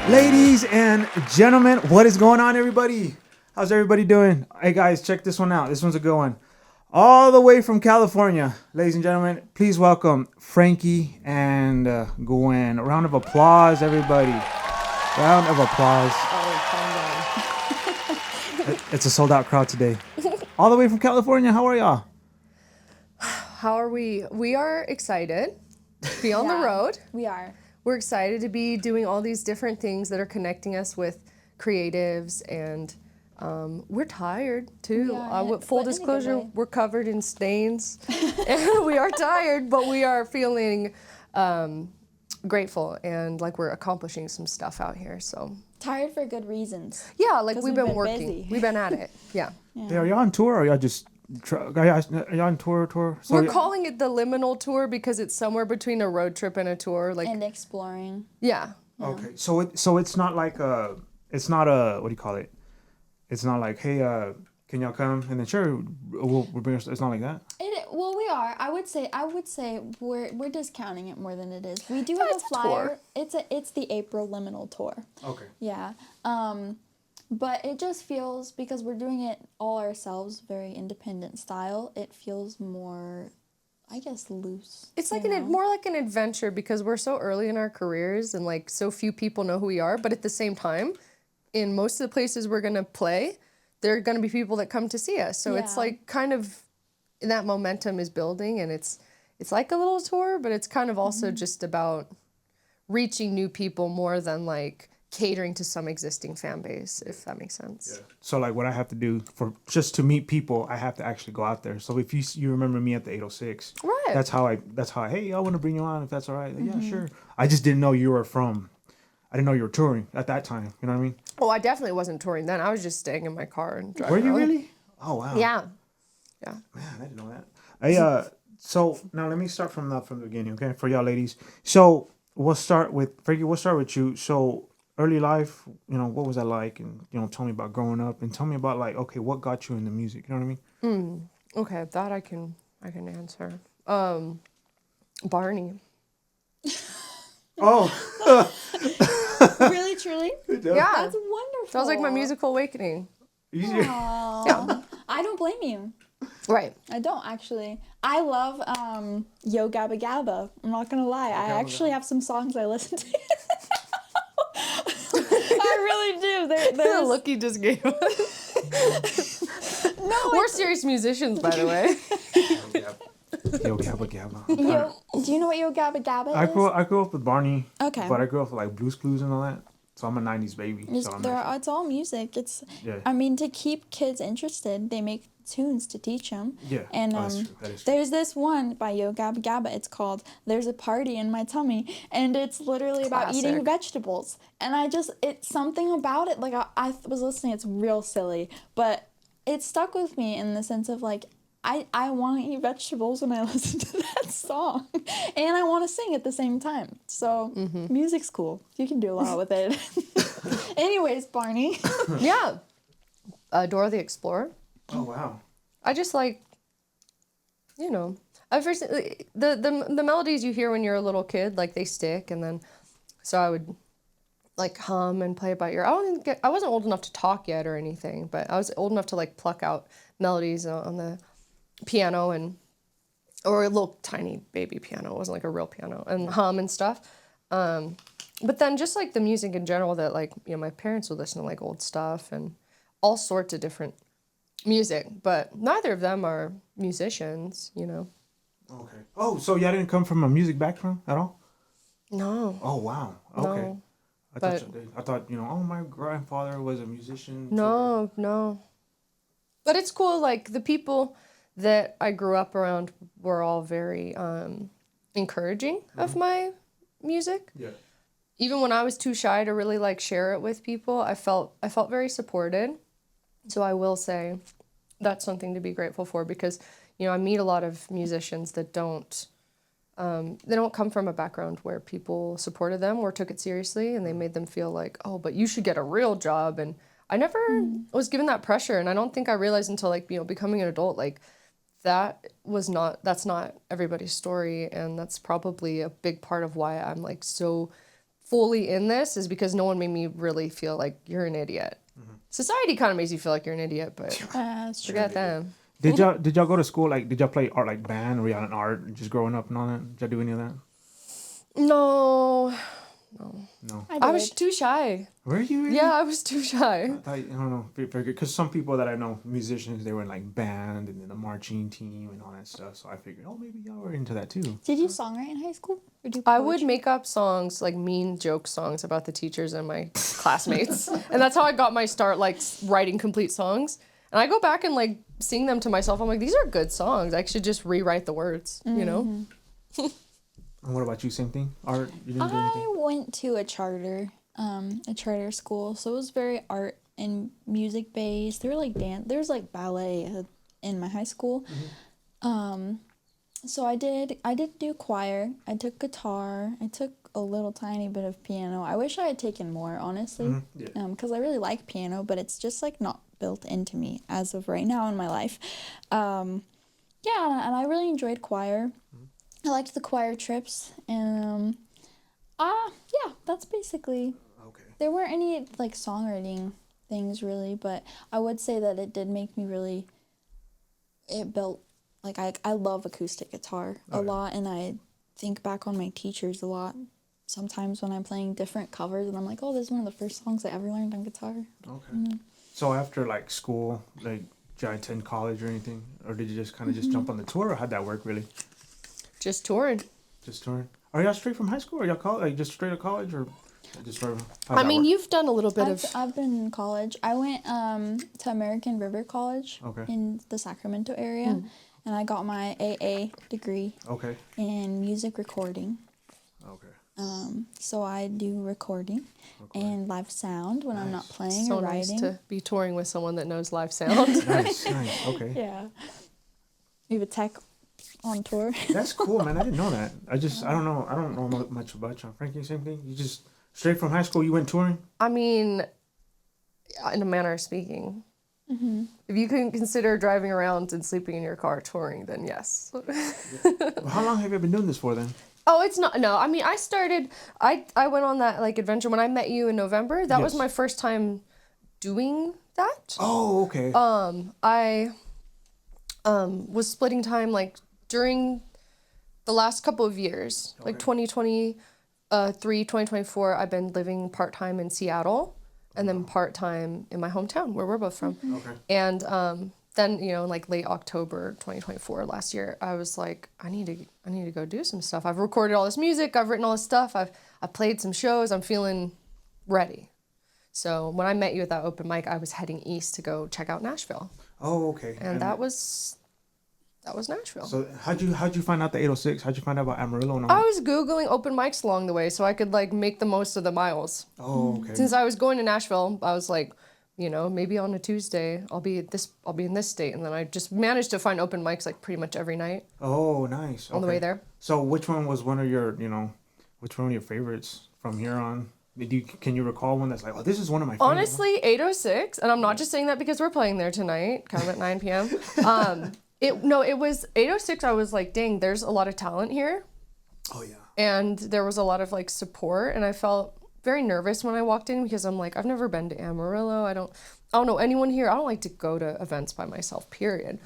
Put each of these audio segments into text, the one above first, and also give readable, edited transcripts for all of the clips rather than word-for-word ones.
Ladies and gentlemen, what is going on, everybody? How's everybody doing? Hey, guys, check this one out. This one's a good one. All the way from California, ladies and gentlemen, please welcome Frankie and Gwen. A round of applause, everybody. Round of applause. It's a sold out crowd today. All the way from California. How are y'all? How are we? We are excited to be on the road. We are. We're excited to be doing all these different things that are connecting us with creatives, and we're tired too. Full disclosure, we're covered in stains, and we are tired, but we are feeling grateful and like we're accomplishing some stuff out here. So tired for good reasons. Yeah, like we've been working. Busy. We've been at it. Yeah. Hey, are y'all on tour or are y'all just... Are y'all on tour? So we're calling it the liminal tour because it's somewhere between a road trip and a tour, like and exploring. Yeah. Okay, so it's not like it's not a, what do you call it? It's not like, hey, can y'all come? And then sure, we'll bring us. It's not like that. Well, we are. I would say we're discounting it more than it is. We do have a flyer. It's the April liminal tour. Okay. Yeah. But it just feels, because we're doing it all ourselves, very independent style, it feels more, I guess, loose. It's like more like an adventure because we're so early in our careers and like so few people know who we are. But at the same time, in most of the places we're going to play, there are going to be people that come to see us. So it's like kind of that momentum is building, and it's like a little tour, but it's kind of also just about reaching new people more than like catering to some existing fan base, if that makes sense. Yeah. So like what I have to do for just to meet people, I have to actually go out there. So if you remember me at the 806, right? That's how I hey, I want to bring you on if that's all right. Like, yeah, sure. I just didn't know you were I didn't know you were touring at that time. You know what I mean? Oh, I definitely wasn't touring then. I was just staying in my car and driving. Were you really? Oh wow. Yeah. Man, I didn't know that. So now let me start from the beginning, okay? For y'all ladies. So we'll start with Frankie. We'll start with you. So early life, what was that like? And, tell me about growing up and tell me about like, okay, what got you into music? You know what I mean? Okay, that I can answer. Barney. Oh. Really, truly? Yeah. That's wonderful. That was like my musical awakening. Yeah. I don't blame you. Right. I don't, actually. I love Yo Gabba Gabba. I'm not going to lie. I actually have some songs I listen to. I really do. The look you just gave us. No, we're serious musicians, by the way. Yo Gabba Gabba. Do you know what Yo Gabba Gabba is? I grew up with Barney. Okay. But I grew up with like Blues Clues and all that. So I'm a 90s baby. It's all music. I mean, to keep kids interested, they make tunes to teach them. Yeah, and that is true. There's this one by Yo Gabba Gabba. It's called "There's a Party in My Tummy," and it's literally about eating vegetables. And it's something about it. Like I was listening. It's real silly, but it stuck with me in the sense of like, I want to eat vegetables when I listen to that song. And I want to sing at the same time. So music's cool. You can do a lot with it. Anyways, Barney. Yeah. Dora the Explorer. Oh, wow. I just like, first, the melodies you hear when you're a little kid, like they stick. And then, so I would like hum and play it by ear. I wasn't old enough to talk yet or anything, but I was old enough to like pluck out melodies on the piano or a little tiny baby piano. It wasn't like a real piano, and hum and stuff. But then just like the music in general that like, my parents would listen to like old stuff and all sorts of different music, but neither of them are musicians, Okay. Oh, so y'all didn't come from a music background at all? No. Oh, wow. Okay. No. I thought, my grandfather was a musician. No. But it's cool, like the people that I grew up around were all very encouraging of my music. Yeah. Even when I was too shy to really like share it with people, I felt very supported. So I will say that's something to be grateful for because, I meet a lot of musicians that don't come from a background where people supported them or took it seriously and they made them feel like, oh, but you should get a real job. And I never was given that pressure. And I don't think I realized until like, becoming an adult, like that's not everybody's story. And that's probably a big part of why I'm like so fully in this is because no one made me really feel like you're an idiot. Society kind of makes you feel like you're an idiot, but That's true. forget them. Did y'all go to school, like, did y'all play art, like band, or were y'all in art just growing up and all that? Did y'all do any of that? No, No. I was too shy. Were you really? Yeah, I was too shy. I don't know, because some people that I know, musicians, they were in like band and then the marching team and all that stuff. So I figured, oh, maybe y'all were into that too. Did you songwrite in high school? Or do I would poetry? make up songs, like mean joke songs about the teachers and my classmates. And that's how I got my start, like writing complete songs. And I go back and like sing them to myself. I'm like, these are good songs. I should just rewrite the words, you know? And what about you? Same thing? Art? You didn't do I anything? went to a charter school, so it was very art and music based. There were like there's like ballet in my high school. So I did do choir. I took guitar. I took a little tiny bit of piano. I wish I had taken more, honestly, because I really like piano, but it's just like not built into me as of right now in my life. Yeah, and I really enjoyed choir. I liked the choir trips, and yeah, that's basically. Okay. There weren't any like songwriting things really, but I would say that it did make me really. It built like I love acoustic guitar a lot, and I think back on my teachers a lot. Sometimes when I'm playing different covers, and I'm like, oh, this is one of the first songs I ever learned on guitar. Okay. So after like school, like did you attend college or anything, or did you just kind of just jump on the tour, or how'd that work really? Just touring. Just touring. Are y'all straight from high school? Or y'all like just straight out of college, or just sort of? I mean, you've done a little bit I've been in college. I went to American River College in the Sacramento area, and I got my AA degree in music recording. Okay. So I do recording and live sound when I'm not playing or writing. Nice to be touring with someone that knows live sound. Nice. Okay. Yeah. We have a tech on tour. That's cool, man. I didn't know that. I don't know much about you. Frankie, same thing. You just straight from high school, you went touring? I mean, in a manner of speaking. If you can consider driving around and sleeping in your car touring, then yes. Well, how long have you been doing this for then? Oh, it's not. No, I mean, I went on that like adventure when I met you in November. That was my first time doing that. Oh, okay. I was splitting time like during the last couple of years, like 2023, 2024. I've been living part time in Seattle, and then part time in my hometown where we're both from. Okay. And then like late October 2024 last year, I was like, I need to go do some stuff. I've recorded all this music. I've written all this stuff. I've played some shows. I'm feeling ready. So when I met you at that open mic, I was heading east to go check out Nashville. Oh, okay. And that was Nashville. So how'd you find out the 806? How'd you find out about Amarillo and all I that? was Googling open mics along the way so I could like make the most of the miles. Oh, okay. Since I was going to Nashville, I was like, maybe on a Tuesday I'll be in this state, and then I just managed to find open mics like pretty much every night. Oh, nice. On the way there. So which one was one of your favorites from here on? Can you recall one that's like, oh, this is one of my favorites? Honestly, 806, and I'm not just saying that because we're playing there tonight, kind of at 9 p.m. It was 806. I was like, dang, there's a lot of talent here. Oh yeah. And there was a lot of like support, and I felt very nervous when I walked in because I'm like, I've never been to Amarillo. I don't know anyone here. I don't like to go to events by myself, period.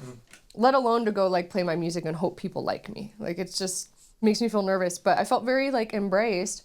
Let alone to go like play my music and hope people like me. Like it just makes me feel nervous, but I felt very like embraced.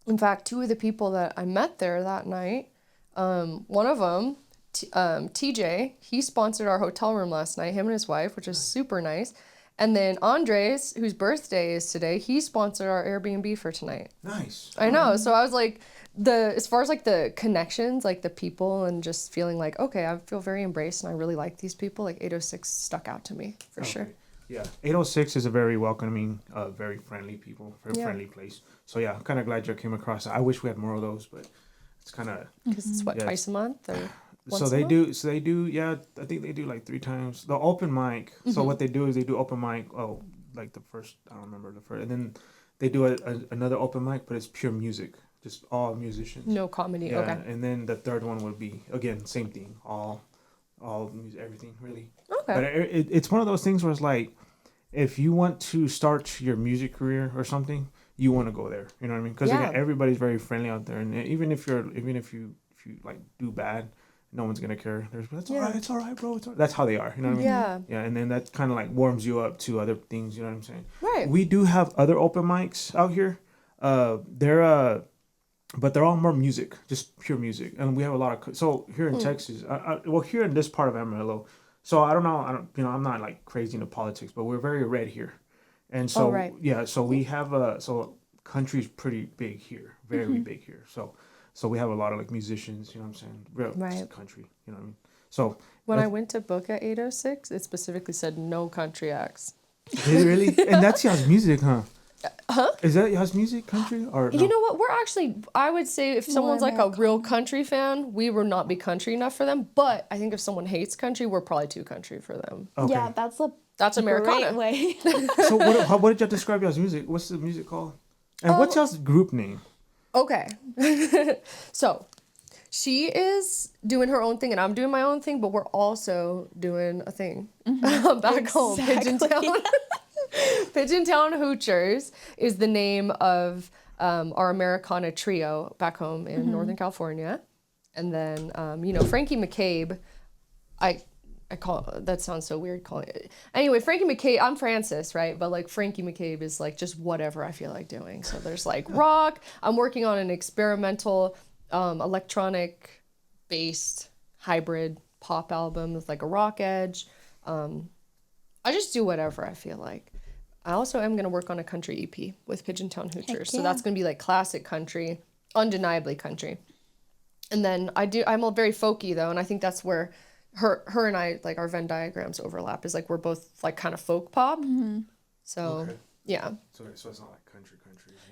In fact, two of the people that I met there that night, one of them, TJ, he sponsored our hotel room last night, him and his wife, which is super nice. And then Andres, whose birthday is today, he sponsored our Airbnb for tonight. Nice. I know. So I was like, as far as like the connections, like the people, and just feeling like, okay, I feel very embraced and I really like these people. Like 806 stuck out to me for sure. Yeah, 806 is a very welcoming, very friendly people, friendly place. So yeah, I'm kind of glad you came across it. I wish we had more of those, but it's kind of because it's twice a month or once so a they month? do. Yeah, I think they do like 3 times the open mic. So what they do is they do open mic. Oh, like the first, I don't remember the first, and then they do another open mic, but it's pure music, just all musicians. No comedy. Yeah, Okay. and then the third one would be again same thing, all music, everything really. Okay. But it's one of those things where it's like, if you want to start your music career or something, you want to go there. You know what I mean? Because Yeah. again, everybody's very friendly out there, and even if you like do bad, no one's gonna care. That's all right. It's all right, bro. It's all right. That's how they are. You know what I mean? Yeah. Yeah, and then that kind of like warms you up to other things. You know what I'm saying? Right. We do have other open mics out here. But they're all more music, just pure music, and we have a lot of. So here in Texas, well, here in this part of Amarillo, so I don't know, I'm not like crazy into politics, but we're very red here, and so right. yeah, so we have so country's pretty big here, very big here, so we have a lot of like musicians, you know what I'm saying, real Right. country, you know what I mean. So When I went to book at 806, it specifically said no country acts. did it really, and that's y'all's music, huh? Huh? Is that y'all's music, country, or no? You know what? We're actually, I would say if someone's like a Americana. real country fan, we would not be country enough for them. But I think if someone hates country, we're probably too country for them. Okay. Yeah, that's a That's Americana. great way. So what did y'all describe y'all's music? What's the music called? And what's y'all's group name? Okay. So she is doing her own thing and I'm doing my own thing, but we're also doing a thing back home. Pigeon Town. Pigeon Town Hoochers is the name of our Americana trio back home in Northern California. And then, Frankie McCabe, I call, that sounds so weird calling it. Anyway, Frankie McCabe, I'm Francis, right? But like Frankie McCabe is like just whatever I feel like doing. So there's like rock. I'm working on an experimental electronic based hybrid pop album with like a rock edge. I just do whatever I feel like. I also am going to work on a country EP with Pigeon Town Hoochers. So that's going to be like classic country, undeniably country. And then I'm a very folky though, and I think that's where her and I, like our Venn diagrams overlap, is like we're both like kind of folk pop. So Okay. yeah. So it's not like country.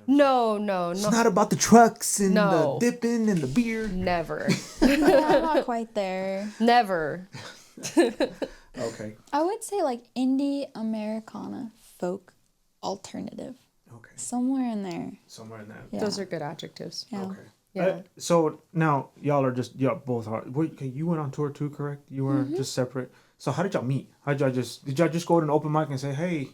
You know? No. It's not about the trucks and No. the dipping and the beer. Never. Yeah, I'm not quite there. Never. Okay. I would say like indie Americana folk alternative. Okay. Somewhere in there. Somewhere in that. Yeah. Those are good adjectives. Yeah. Okay. Yeah. So now y'all both are. Wait, you went on tour too, correct? You were just separate. So how did y'all meet? Did y'all just go to an open mic and say, hey,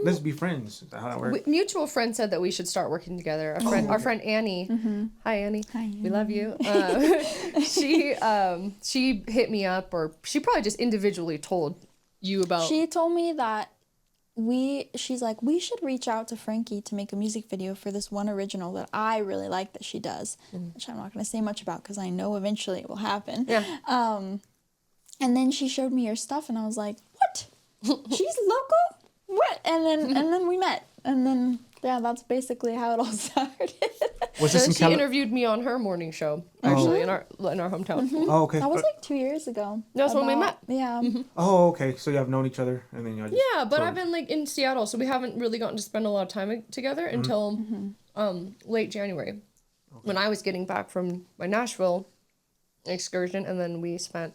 let's be friends? Is that how that worked? Mutual friend said that we should start working together. Our friend Annie. Hi Annie. Hi, We love you. She hit me up, or she probably just individually told you about. She told me that she's like, we should reach out to Frankie to make a music video for this one original that I really like that she does, which I'm not going to say much about because I know eventually it will happen. Yeah. And then she showed me your stuff and I was like, what? She's local? What? And then we met. And then, yeah, that's basically how it all started. Was this And in she Cali- interviewed me on her morning show, actually, in our hometown. Oh, okay. That was like 2 years ago. That's when we met. Yeah. Oh, okay. So you have known each other, and then y'all just. Yeah, but sort I've of- been like in Seattle, so we haven't really gotten to spend a lot of time together until late January, when I was getting back from my Nashville excursion, and then we spent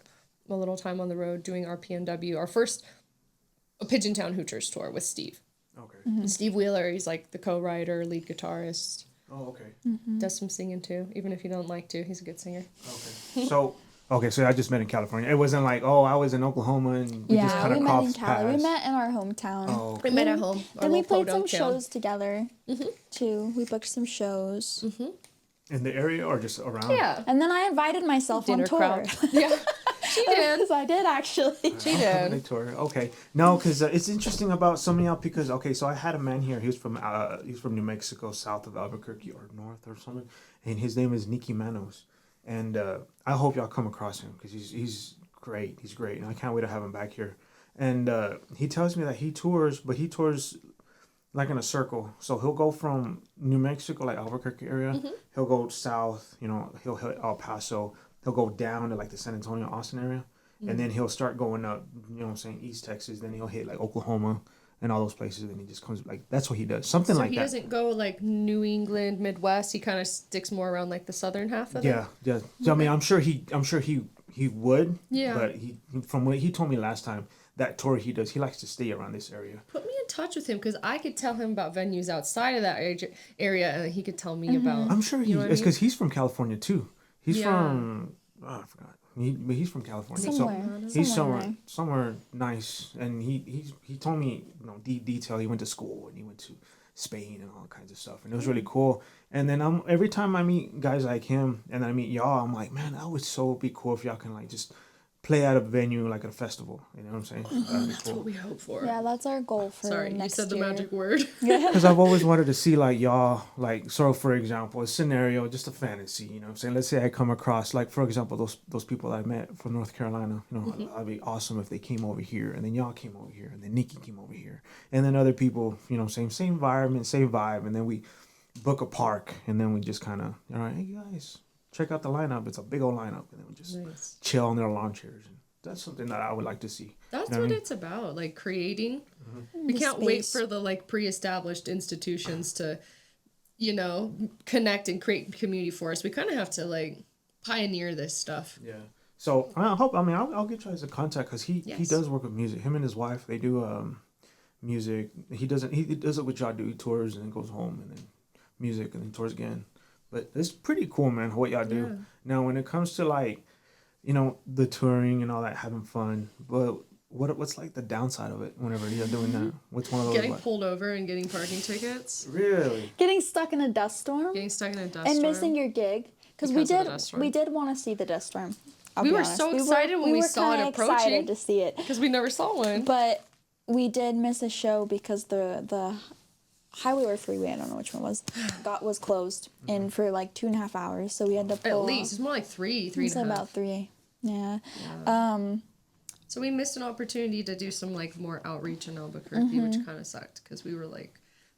a little time on the road doing our PNW, our first Pigeon Town Hoochers tour with Steve. Okay. And Steve Wheeler, he's like the co-writer, lead guitarist, Oh, okay. does some singing too, even if you don't like to, he's a good singer. Okay. So. Okay, so I just met in California. It wasn't like, oh, I was in Oklahoma and we just Yeah, kind we of met in crossed Cali. paths. We met in our hometown. Oh, okay. We met at home. Then we played some shows together, too. We booked some shows. In the area or just around? Yeah. And then I invited myself Dinner on tour. crowd. Yeah. She did. Yes, I did, actually. She did. They tour. Okay. No, because it's interesting about some of y'all because, okay, so I had a man here. He's from New Mexico, south of Albuquerque or north or something. And his name is Nicky Manos. And I hope y'all come across him because he's great. He's great. And I can't wait to have him back here. And he tells me that he tours, but he tours like in a circle. So he'll go from New Mexico, like Albuquerque area. He'll go south, he'll hit El Paso. He'll go down to like the San Antonio, Austin area. And then he'll start going up, East Texas. Then he'll hit like Oklahoma and all those places. And he just comes like, that's what he does. Something So like he that. doesn't go like New England, Midwest. He kind of sticks more around like the southern half of it. Yeah. So, I mean, I'm sure he would. Yeah. But from what he told me last time, that tour he does, he likes to stay around this area. Put me in touch with him because I could tell him about venues outside of that area, and he could tell me about. I'm sure you know what I it's mean? because he's from California too. He's Yeah. from I forgot. But he's from California. Somewhere. So he's Somewhere. somewhere nice. And he told me detail. He went to school and he went to Spain and all kinds of stuff, and it was really cool. And then every time I meet guys like him, and I meet y'all, I'm like, man, that would so be cool if y'all can like just play at a venue like at a festival. You know what I'm saying? That'd be That's cool. what we hope for. Yeah, that's our goal for Sorry, you next said the year. magic word. Because I've always wanted to see like y'all, like, so for example, a scenario, just a fantasy, you know what I'm saying? Let's say I come across, like, for example, those people that I met from North Carolina, you know, that'd be awesome if they came over here, and then y'all came over here, and then Nikki came over here, and then other people, you know, same environment, same vibe, and then we book a park, and then we just kind of, all right, hey guys, check out the lineup. It's a big old lineup, and then we just Nice. chill on their lawn chairs. And that's something that I would like to see. That's You know what I mean? it's about, like creating. We The can't wait space. for the like pre-established institutions to, you know, connect and create community for us. We kind of have to like pioneer this stuff. Yeah. So I hope. I mean, I'll get you guys a contact because he Yes. does work with music. Him and his wife, they do music. He does it with y'all. Do tours and then goes home and then music and then tours again. But it's pretty cool, man. What y'all do. Yeah. Now, when it comes to like, you know, the touring and all that, having fun, but what's like the downside of it whenever you're doing that? What's one of those? Getting like, pulled over and getting parking tickets. really? Getting stuck in a dust storm Getting stuck in a dust and storm. missing your gig because Because of the dust storm. we did want to see the dust storm. I'll We be were honest. so excited when we saw it kinda approaching. excited to see it, Because we never saw one. but we did miss a show because the highway or freeway, I don't know which one was closed in for like 2.5 hours, so we had to pull At least. It's more like three it's and a half. about 3. Yeah. So we missed an opportunity to do some like more outreach in Albuquerque, which kind of sucked because we were like,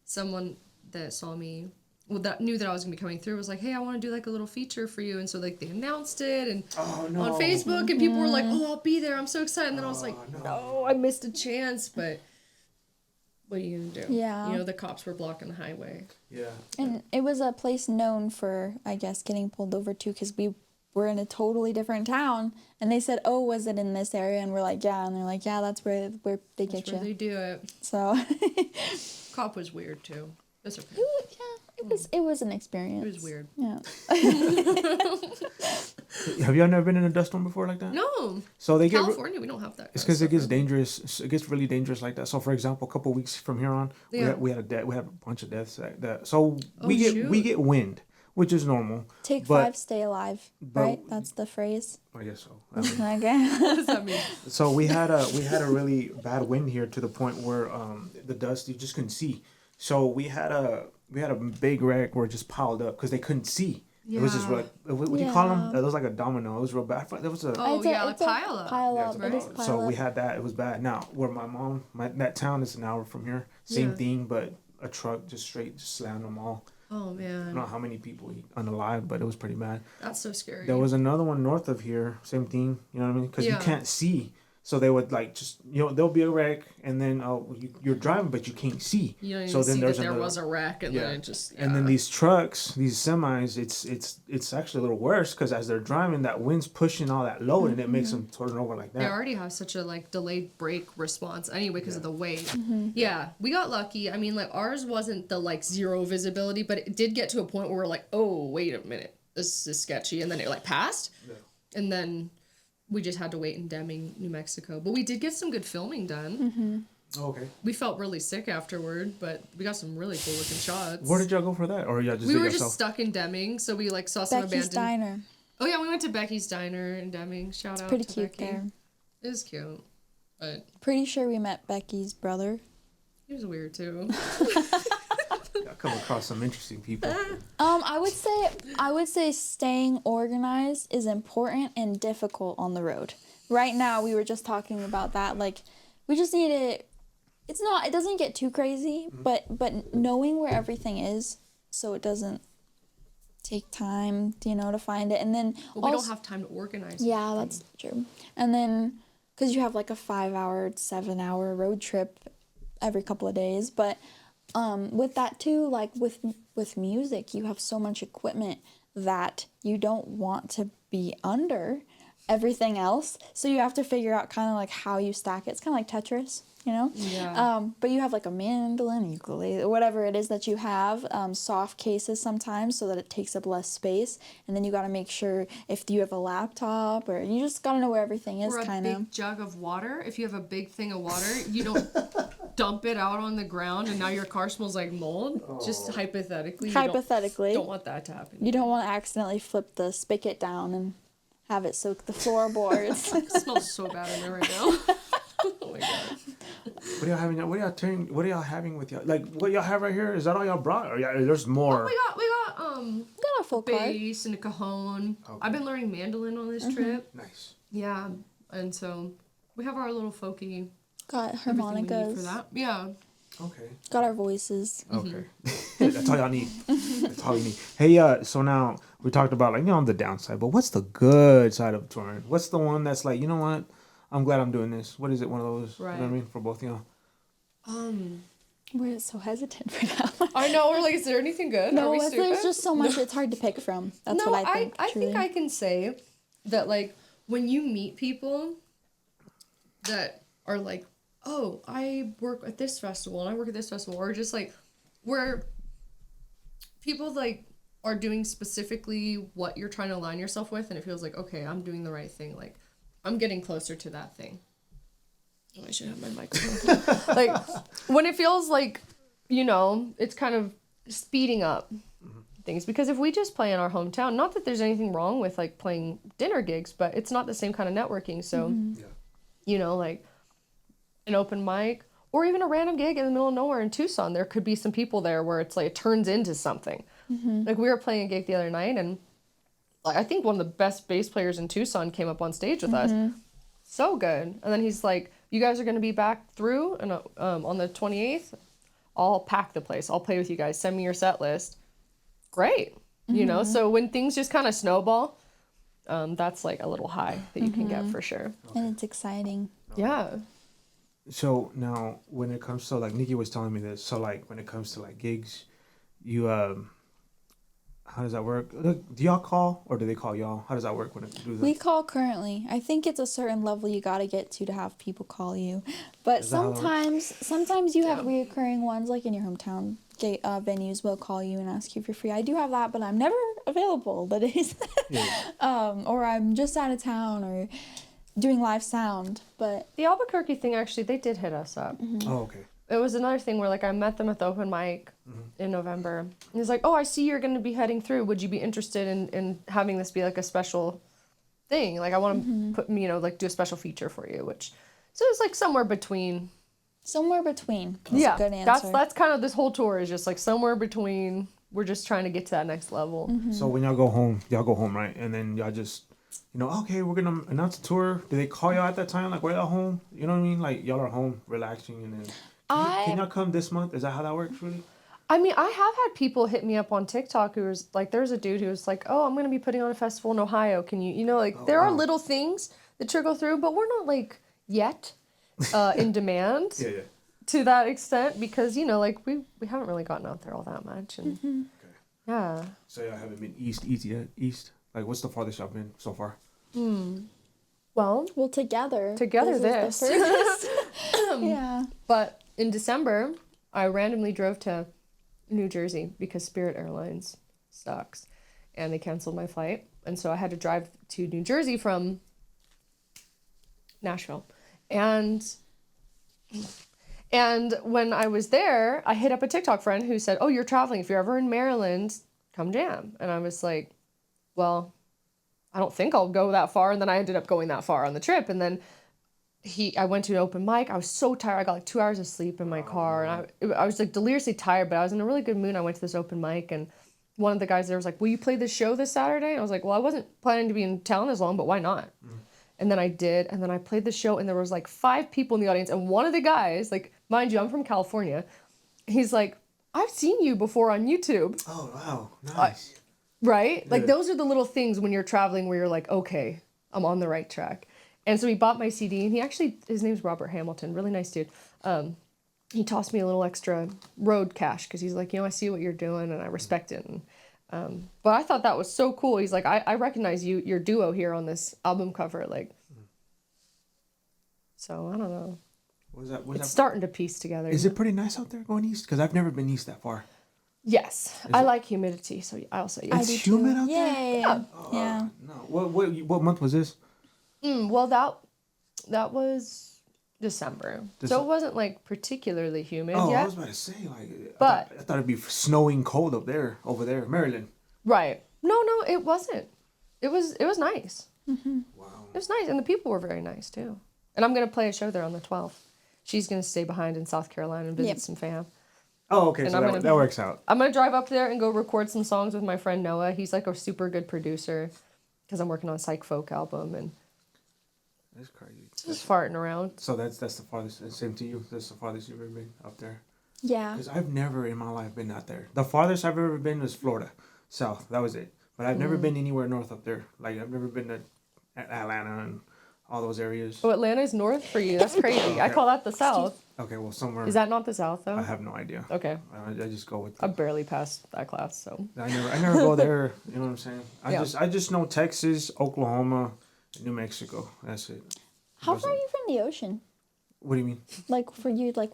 someone that saw me, well, that knew that I was gonna be coming through was like, hey, I want to do like a little feature for you, and so like they announced it and Oh no. on Facebook, and people were like, oh, I'll be there, I'm so excited, and then I was like, no, I missed a chance, but what are you gonna do? Yeah. You know, the cops were blocking the highway. Yeah. And it was a place known for, I guess, getting pulled over too, because we were in a totally different town, and they said, "Oh, was it in this area?" And we're like, "Yeah," and they're like, "Yeah, that's where they get That's where you." they do it. So, Cop was weird too. That's okay. it was an experience. It was weird. Yeah. Have y'all never been in a dust storm before like that? No, So they get. California, we don't have that. It's kind of because it stuff, gets really. dangerous. It gets really dangerous like that. So, for example, a couple weeks from here on, Yeah. we had a bunch of deaths. So Oh, we shoot. get wind, which is normal. Take But- 5, stay alive. but- Right? That's the phrase. I guess so. I don't know. Okay. What does that mean? So we had a really bad wind here to the point where the dust you just couldn't see. So we had a big wreck where it just piled up because they couldn't see. It was just Yeah. like what do you call them? Yeah. It was like a domino. It was real bad. There was a Oh, It's yeah, it's like pile up. Pile Yeah, up. it's It is bad. pile So up. we had that. It was bad. Now where my mom, that town is an hour from here. Same Yeah. thing, but a truck just slammed them all. Oh I don't know man, how many people unalive, but it was pretty bad. that's so scary. There was another one north of here, same thing. You know what I mean? Because Yeah. you can't see, so they would like just there'll be a wreck, and then you're driving, but you can't see. You don't even So then see that there's there another- was a wreck, and Yeah. then it just And then these trucks, these semis, it's actually a little worse because as they're driving, that wind's pushing all that load, and it makes them turn over like they that. already have such a like delayed brake response anyway because of the weight. Mm-hmm. Yeah, we got lucky. I mean, like ours wasn't the like zero visibility, but it did get to a point where we're like, oh wait a minute, this is sketchy, and then it like passed, and then we just had to wait in Deming, New Mexico. But we did get some good filming done. Mm-hmm. Oh, okay. We felt really sick afterward, but we got some really cool looking shots. Where did y'all go for that, or y'all just we did were yourself? just stuck in Deming, so we like saw some Becky's abandoned. Diner. Oh yeah, we went to Becky's Diner in Deming. Shout out Pretty to cute Becky. there. It was cute, but Pretty sure we met Becky's brother. he was weird too. Y'all come across some interesting people. I would say staying organized is important and difficult on the road. Right now, we were just talking about that. Like, we just need to. It doesn't get too crazy, but knowing where everything is, so it doesn't take time, to find it, and then But we don't have time to organize. Yeah, that's true. And then, because you have like a 5-hour, 7-hour road trip every couple of days. But with that too, like with music, you have so much equipment that you don't want to be under. everything else. So you have to figure out kind of like how you stack it. It's kind of like Tetris, you know? Yeah. But you have like a mandolin, a ukulele, whatever it is that you have, soft cases sometimes so that it takes up less space. And then you got to make sure if you have a laptop or you just got to know where everything is Or a kind big of. jug of water. If you have a big thing of water, you don't dump it out on the ground and now your car smells like mold. Just hypothetically. Hypothetically. You don't want that to happen. You don't want to accidentally flip the spigot down and have it soak the floorboards. It smells so bad in there right now. Oh my god. What are y'all having? What are y'all having with y'all? Like, what y'all have right here? Is that all y'all brought? Or there's more? We got Got a full card. bass and a cajon. Okay. I've been learning mandolin on this trip. Nice. Yeah, and so we have our little folky Got everything we need for harmonicas. that. Yeah. Okay. Got our voices. Okay. That's all y'all need. That's all you need. Hey, so now we talked about like the downside, but what's the good side of touring? What's the one that's like, you know what? I'm glad I'm doing this. What is it? One of those. Right. You know what I mean? For both of y'all. We're so hesitant for that. I know. We're like, is there anything good? Are No, we there's stupid? just so much it's hard to pick from. That's what I think. I truly. think I can say that like when you meet people that are like, oh, I work at this festival and I work at this festival, or just like where people like are doing specifically what you're trying to align yourself with, and it feels like, okay, I'm doing the right thing. Like I'm getting closer to that thing. Oh, I should have my microphone. Like when it feels like, it's kind of speeding up things, because if we just play in our hometown, not that there's anything wrong with like playing dinner gigs, but it's not the same kind of networking. So, like an open mic or even a random gig in the middle of nowhere in Tucson, there could be some people there where it's like it turns into something. Like we were playing a gig the other night, and like I think one of the best bass players in Tucson came up on stage with us. So good. And then he's like, you guys are going to be back through and on the 28th. I'll pack the place. I'll play with you guys. Send me your set list. Great. So when things just kind of snowball, that's like a little high that you can get for sure. And it's exciting. Yeah. So now, when it comes to like Nikki was telling me this, so like when it comes to like gigs, you how does that work? Do y'all call or do they call y'all? How does that work when it do that? We call currently. I think it's a certain level you got to get to have people call you. But Is that how that works? sometimes you have reoccurring ones, like in your hometown venues will call you and ask you if you're free. I do have that, but I'm never available the days. Or I'm just out of town or doing live sound. But The Albuquerque thing, actually, they did hit us up. Oh, okay. It was another thing where like I met them at the open mic in November. And he's like, oh, I see you're going to be heading through. Would you be interested in having this be like a special thing? Like I want to put, like do a special feature for you, so it's like somewhere between. somewhere between. That's a good answer. That's kind of this whole tour is just like somewhere between. We're just trying to get to that next level. So when y'all go home, right? And then y'all just, okay, we're going to announce the tour. Do they call y'all at that time? Like, where y'all home? You know what I mean? Like, y'all are home relaxing and then... Can y'all come this month? Is that how that works, really? I mean, I have had people hit me up on TikTok who was like, there's a dude who was like, oh, I'm going to be putting on a festival in Ohio. Can you, there are little things that trickle through, but we're not like yet in demand to that extent because, we haven't really gotten out there all that much. And Okay. yeah. So y'all haven't been east yet? East? Like, what's the farthest y'all been so far? Well, together. This. Is the furthest. Yeah. But in December, I randomly drove to New Jersey because Spirit Airlines sucks. And they canceled my flight. And so I had to drive to New Jersey from Nashville. And when I was there, I hit up a TikTok friend who said, oh, you're traveling. If you're ever in Maryland, come jam. And I was like, well, I don't think I'll go that far. And then I ended up going that far on the trip. And then I went to an open mic. I was so tired. I got like 2 hours of sleep in my car. And I was like deliriously tired, but I was in a really good mood. I went to this open mic and one of the guys there was like, will you play this show this Saturday? And I was like, well, I wasn't planning to be in town as long, but why not? And then I did. And then I played the show and there was like 5 people in the audience. And one of the guys, like, mind you, I'm from California. He's like, I've seen you before on YouTube. Oh, wow. Nice. Right? Yeah. Like those are the little things when you're traveling where you're like, okay, I'm on the right track. And so he bought my CD and his name's Robert Hamilton, really nice dude. He tossed me a little extra road cash because he's like, I see what you're doing and I respect it. And But I thought that was so cool. He's like, I recognize your duo here on this album cover. Like, so I don't know. It's starting to piece together. Is it pretty nice out there going east? Because I've never been east that far. Yes, I like humidity, so I'll say yes. It's humid out there? Yeah. Yeah. No. What month was this? Well, that was December. So it wasn't like particularly humid yet. I was about to say, like, But I thought it'd be snowing cold over there, Maryland. right. No, it wasn't. It was nice. Wow. It was nice, and the people were very nice too. And I'm gonna play a show there on the 12th. She's gonna stay behind in South Carolina and visit some fam. Oh, okay. And So that works out. I'm gonna drive up there and go record some songs with my friend Noah. He's like a super good producer, because I'm working on a psych folk album and That's crazy. just farting around. So that's the farthest. Same to you. That's the farthest you've ever been up there. Yeah. Because I've never in my life been out there. The farthest I've ever been was Florida, south. That was it. But I've never been anywhere north up there. Like I've never been to Atlanta and all those areas. Oh, Atlanta's north for you. That's crazy. I call that the South. Okay, well somewhere. Is that not the South though? I have no idea. Okay. I just go with. I barely passed that class, so. I never go there. You know what I'm saying? Yeah. I just know Texas, Oklahoma, New Mexico. That's it. How far are you from the ocean? What do you mean? Like for you, like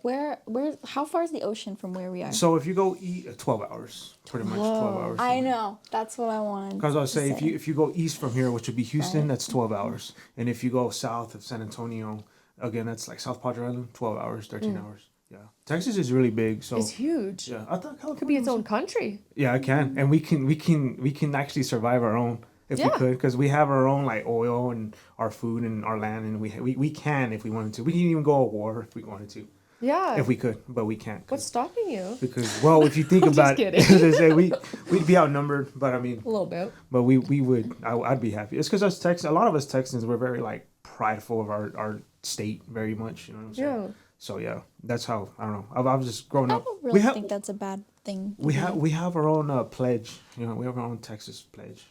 how far is the ocean from where we are? So if you go 12 hours, pretty much 12 hours. I know. That's what I wanted. Because I was saying, if you go east from here, which would be Houston, that's 12 hours. And if you go south of San Antonio, again, that's like South Padre Island, 12 hours, 13 hours. Yeah. Texas is really big, so It's huge. yeah. I thought California Could be its own country. Yeah, it can. And we can actually survive our own if we Yeah. could, because we have our own like oil and our food and our land, and we can if we wanted to. We can even go to war if we wanted to. Yeah. If we could, but we can't. What's stopping you? Because well, if you think about it, kidding. they say we'd be outnumbered, but I mean, A little bit. but we would. I'd be happy. It's because a lot of us Texans were very like prideful of our state very much. You know what I'm saying? Yeah. So yeah, that's how I don't know. I've just grown I up. don't really think that's a bad thing. We have our own pledge. You know, we have our own Texas pledge.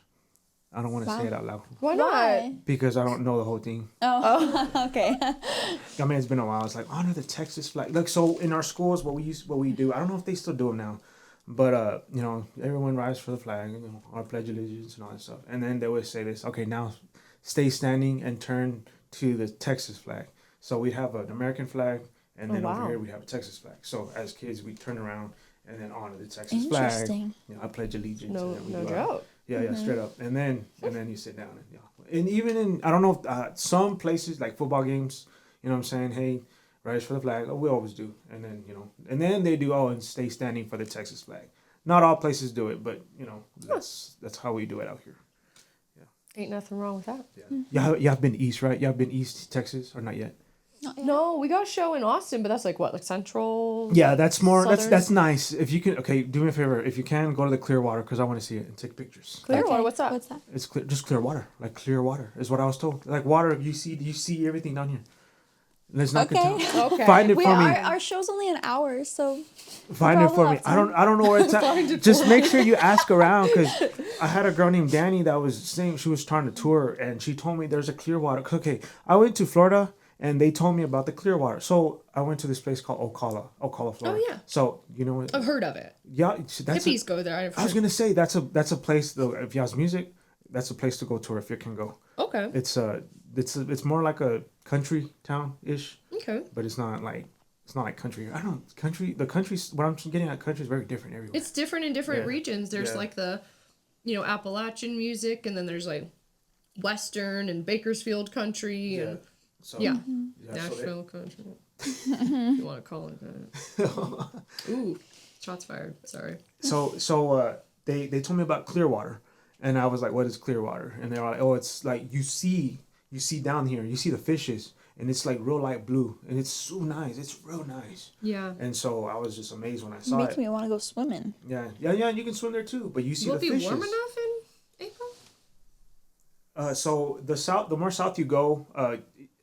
I don't want to say it out loud Why not? Why? because I don't know the whole thing. Oh, okay. I mean, it's been a while. It's like honor the Texas flag. Look, so in our schools, what we do. I don't know if they still do them now, but you know, everyone rise for the flag. You know, our pledge of allegiance and all that stuff. And then they always say this. Okay, now stay standing and turn to the Texas flag. So we have an American flag, and then over here we have a Texas flag. So as kids, we turn around and then honor the Texas flag. Interesting. You know, I pledge allegiance. No, and then we no go out. joke. Yeah, straight up. And then you sit down and and even in I don't know if some places like football games, you know what I'm saying, hey, rise for the flag. Oh, we always do. And then, you know, and then they do and stay standing for the Texas flag. Not all places do it, but you know, that's how we do it out here. Ain't nothing wrong with that. Yeah. You have been east, right? You have been east Texas or not yet? No, we got a show in Austin, but that's like what, like Central? Yeah, that's more. Southern? That's nice. If you can, okay, do me a favor. If you can, go to the Clearwater because I want to see it and take pictures. Clearwater, Okay, what's that? What's that? It's clear, just clear water, like clear water is what I was told. Like water, you see everything down here. There's not Okay. Okay. Find it We for me. our show's only an hour, so Find it for me. I don't know where it's at. Just make sure you ask around because I had a girl named Danny that was saying she was trying to tour and she told me there's a Clearwater. Okay, I went to Florida and they told me about the Clearwater. So I went to this place called Ocala, Florida. Oh, yeah. So you know what? I've heard of it. Yeah, that's Hippies go there. I was gonna say that's a place though. If you have music, that's a place to go to if you can go. Okay. It's more like a country town ish. Okay. But it's not like country. I don't know, country. The country's what I'm getting at. Country is very different everywhere. It's different in different regions. There's Yeah. like the, Appalachian music, and then there's like Western and Bakersfield country, and So, yeah, so Nashville country. If you want to call it that. Ooh, shots fired. Sorry. they told me about Clearwater, and I was like, "What is Clearwater?" And they're like, "Oh, it's like you see down here, you see the fishes, and it's like real light blue, and it's so nice. It's real nice." Yeah. And so I was just amazed when I saw makes it. me want to go swimming. Yeah. You can swim there too, but you see Will the it be fishes. warm enough in April? So the more south you go,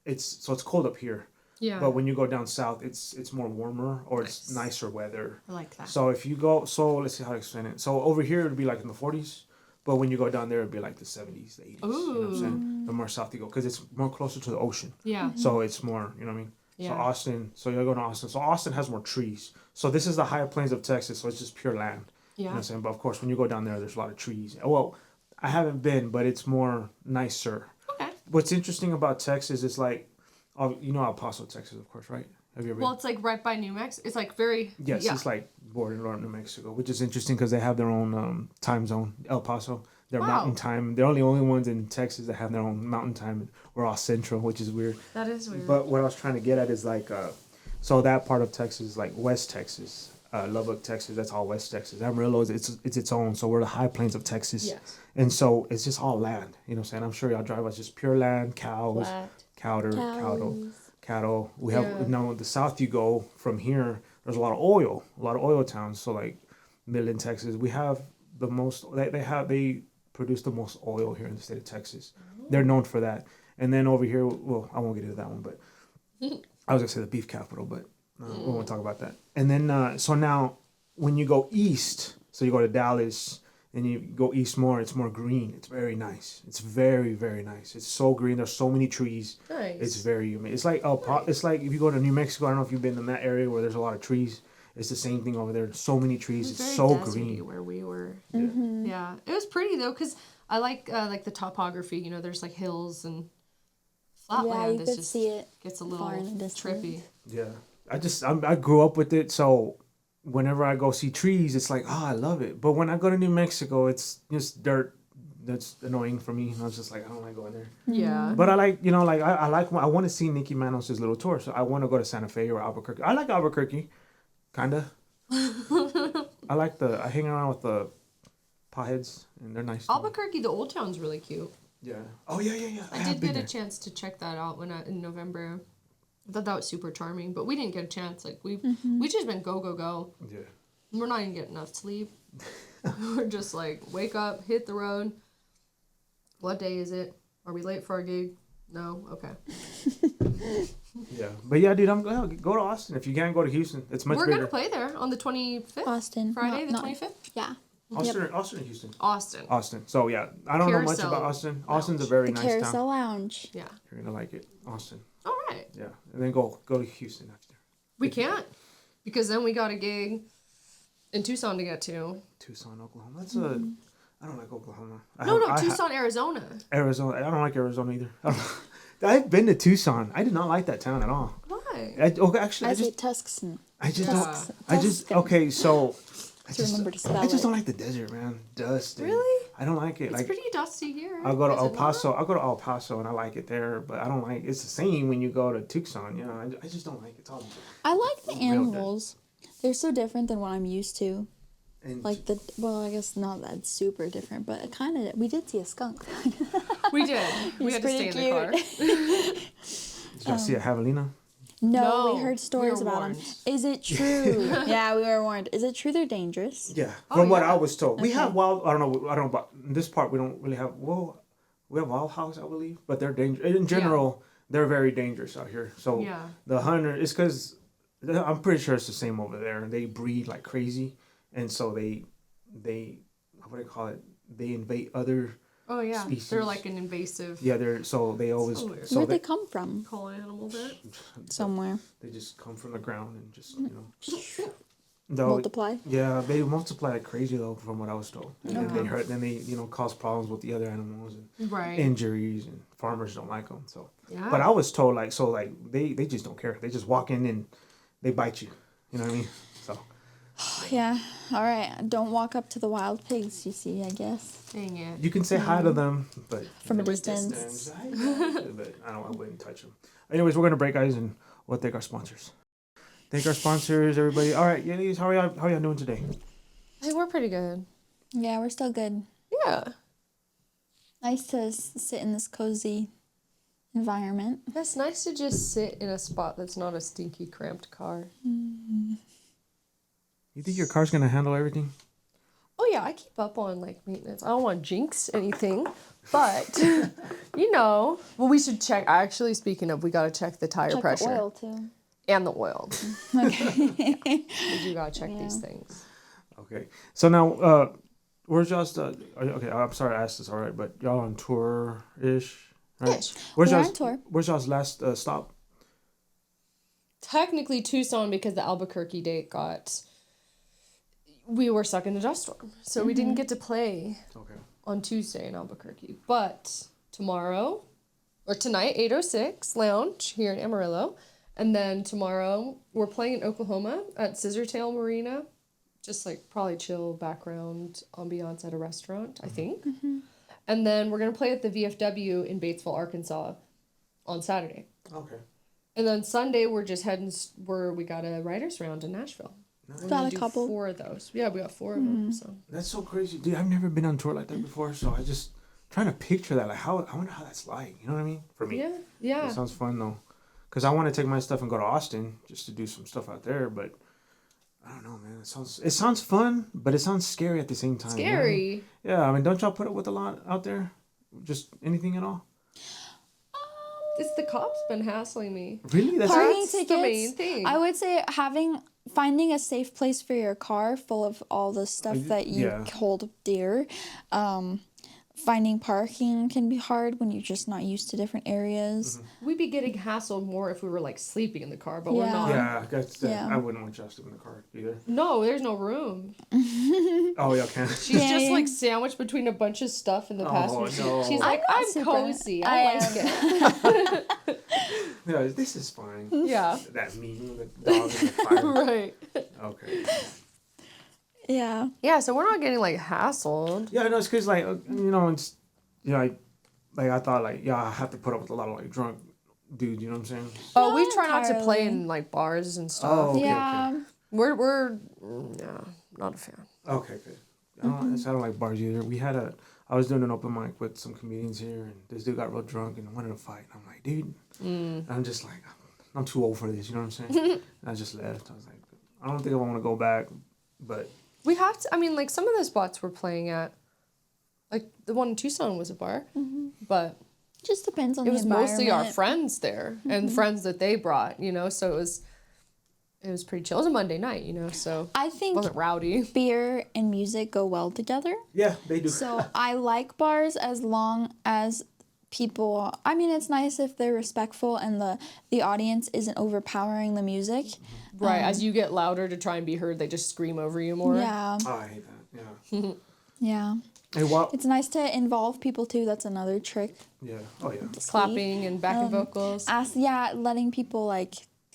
it's cold up here. Yeah. But when you go down south, it's more warmer or it's nicer weather. I like that. So if you go, let's see how to explain it. So over here it'd be like in the 40s, but when you go down there it'd be like the 70s, the 80s. You know what I'm saying? The more south you go, because it's more closer to the ocean. Yeah. So it's more, you know what I mean? Yeah. So Austin, so you're going to Austin. So Austin has more trees. So this is the higher plains of Texas, so it's just pure land. You know what Yeah. I'm saying? But of course, when you go down there, there's a lot of trees. Well, I haven't been, but it's more nicer. Okay. What's interesting about Texas is like, you know El Paso, Texas, of course, right? Have you ever Well, been? it's like right by New Mexico. It's like very. Yes, Yeah. it's like bordering on New Mexico, which is interesting because they have their own time zone. El Paso, their mountain Wow. time. They're only ones in Texas that have their own mountain time. We're all central, which is weird. That is weird. But what I was trying to get at is like, so that part of Texas is like West Texas, Lubbock, Texas. That's all West Texas. Amarillo is it's its own. So we're the high plains of Texas. Yes. And so it's just all land. You know what I'm saying? I'm sure y'all drive us just pure land, cows, Flat. cattle. We have Yeah. now the south you go from here. There's a lot of oil towns. So like Midland, Texas, we have the most. They produce the most oil here in the state of Texas. They're known for that. And then over here, well, I won't get into that one, but I was gonna say the beef capital, but we won't talk about that. And then so now when you go east, so you go to Dallas and you go east more, it's more green. It's very nice. It's very, very nice. It's so green. There's so many trees. Nice. It's very humid. It's like it's like if you go to New Mexico. I don't know if you've been in that area where there's a lot of trees. It's the same thing over there. There's so many trees. It's very so deserty green. where we were. Mm-hmm. Yeah, it was pretty though, cause I like the topography. You know, there's like hills and flat Yeah, land. you It's could just see it gets a far in little the distance. trippy. Yeah, I grew up with it, so whenever I go see trees, it's like I love it. But when I go to New Mexico, it's just dirt. That's annoying for me. I was just like I don't like going there. Yeah. But I like I want to see Nicky Manos' little tour, so I want to go to Santa Fe or Albuquerque. I like Albuquerque, kinda. I hang around with the potheads and they're nice. to me. Albuquerque, the old town's really cute. Yeah. Oh yeah. I have did been get a there. chance to check that out in November. I thought that was super charming, but we didn't get a chance. Like we just been go. Yeah. We're not even getting enough sleep. We're just like wake up, hit the road. What day is it? Are we late for our gig? No. Okay. Yeah. But yeah, dude, I'm going to go to Austin. If you can't go to Houston, it's much We're bigger. gonna play there on the 25th. Austin. Friday the not- 25th. Yeah. Austin or Houston? Austin. Austin. So yeah, I don't know much Carousel about Austin. Lounge. Austin's a very The nice Carousel town. Lounge. Yeah. You're gonna like it, Austin. All right. Yeah, and then go to Houston after. We can't because then we got a gig in Tucson to get to. Tucson, Oklahoma. That's a. I don't like Oklahoma. Tucson, Arizona. Arizona. I don't like Arizona either. I've been to Tucson. I did not like that town at all. Why? Actually, I say Tucson. I just Tuscan. don't. I just okay. So To remember to spell I just it. don't like the desert, man. Dust. Really? I don't like it. It's Like pretty dusty here. I'll go to Is it El not? Paso. I'll go to El Paso and I like it there, but I don't like. It's the same when you go to Tucson. You know, I just don't like it. It's all. I like the Real animals. They're so different than what I'm used to. And Like I guess not that super different, but it kind of. We did see a skunk. We did. We He's had to stay pretty in the car. did y'all see a javelina? No, No, we heard stories we were about them. warned. Is it true? Yeah, we were warned. Is it true they're dangerous? Yeah, Oh, from what yeah. I was told, we Okay. have wild. I don't know about in this part. We don't really have. Well, we have wild hogs, I believe, but they're dangerous. In general, they're very dangerous out here. So Yeah. the hunter, it's because I'm pretty sure it's the same over there. They breed like crazy, and so they what do you call it? They invade other. Oh yeah, Species. they're like an invasive Yeah, they always. So weird. So Where'd they, they come from? call animal bit. Somewhere. they just come from the ground and just Though, Multiply. yeah, they multiply like crazy though, from what I was told. And then they Okay. hurt. Then they cause problems with the other animals and Right. injuries, and farmers don't like them. So, Yeah. but I was told like they just don't care. They just walk in and they bite you. You know what I mean? So Yeah. All right. Don't walk up to the wild pigs. You see, I guess. Dang it. you can say hi to them, but From a From a distance. but I wouldn't touch them. Anyways, we're gonna break, guys, and we'll thank our sponsors. Thank our sponsors, everybody. All right, ladies, how are y'all doing today? Hey, we're pretty good. Yeah, we're still good. Yeah. Nice to sit in this cozy environment. It's nice to just sit in a spot that's not a stinky, cramped car. You think your car's gonna handle everything? Oh yeah, I keep up on like maintenance. I don't want to jinx anything, but you know. Well, we should check. Actually, speaking of, we gotta check the tire Check pressure the oil too. and the oil. Okay. 'Cause you gotta check these Yeah. things. Okay. So now, where's y'all's? Okay, I'm sorry I asked this. All right, but y'all on tour ish, right? Ish. Where's We're y'all's on tour. Where's y'all's last stop? Technically Tucson because the Albuquerque date got. we were stuck in a dust storm, so we didn't get to play Okay. on Tuesday in Albuquerque. But tomorrow, or tonight, 8:06 Lounge here in Amarillo. And then tomorrow, we're playing in Oklahoma at Scissortail Marina. Just like probably chill background ambiance at a restaurant, I think. And then we're going to play at the VFW in Batesville, Arkansas on Saturday. Okay. And then Sunday, we're just heading where we got a writer's round in Nashville. We're Got gonna a do couple. 4 of those. Yeah, we got 4 of them. So That's so crazy, dude. I've never been on tour like that before, so I just trying to picture that. Like, how I wonder how that's like. You know what I mean? For me, yeah. It sounds fun though, because I want to take my stuff and go to Austin just to do some stuff out there. But I don't know, man. It sounds fun, but it sounds scary at the same time. Scary. You know what I mean? Yeah, I mean, don't y'all put up with a lot out there? Just anything at all? It's the cops been hassling me. Really? Parking That's tickets. the main thing. I would say finding a safe place for your car full of all the stuff that you yeah. hold dear. Finding parking can be hard when you're just not used to different areas. We'd be getting hassled more if we were like sleeping in the car, but we're Yeah. not. Yeah, that's Yeah. I wouldn't want y'all to in the car either. No, there's no room. Oh, y'all can't. She's just like sandwiched between a bunch of stuff in the passenger. no. She's like, I'm I'm super- cozy. I I like it. Yeah, this is fine. Yeah. That meme, the dog in the fire. Right. Okay. Yeah. Yeah, so we're not getting like hassled. Yeah, no, it's because like you know, it's like I thought like I have to put up with a lot of like drunk dudes. You know what I'm saying? Oh, we Not try not to play entirely. in like bars and stuff. Oh, okay, Yeah. We're not a fan. Okay, good. I don't like bars either. I was doing an open mic with some comedians here, and this dude got real drunk and wanted to fight. And I'm like, dude, I'm just like, I'm too old for this. You know what I'm saying? And I just left. I was like, I don't think I want to go back, but. We have to. I mean, like some of the spots we're playing at, like the one in Tucson was a bar, but Just depends on it the was mostly our environment. friends there and friends that they brought. You know, so it was pretty chill. It was a Monday night. You know, so I it think wasn't rowdy. beer and music go well together. Yeah, they do. So I like bars as long as people. I mean, it's nice if they're respectful and the audience isn't overpowering the music. Right. As you get louder to try and be heard, they just scream over you more. Yeah, Oh, I hate that. Yeah. yeah. Hey, what? It's nice to involve people too. That's another trick. Yeah. Oh, yeah. Clapping and backing vocals. Letting people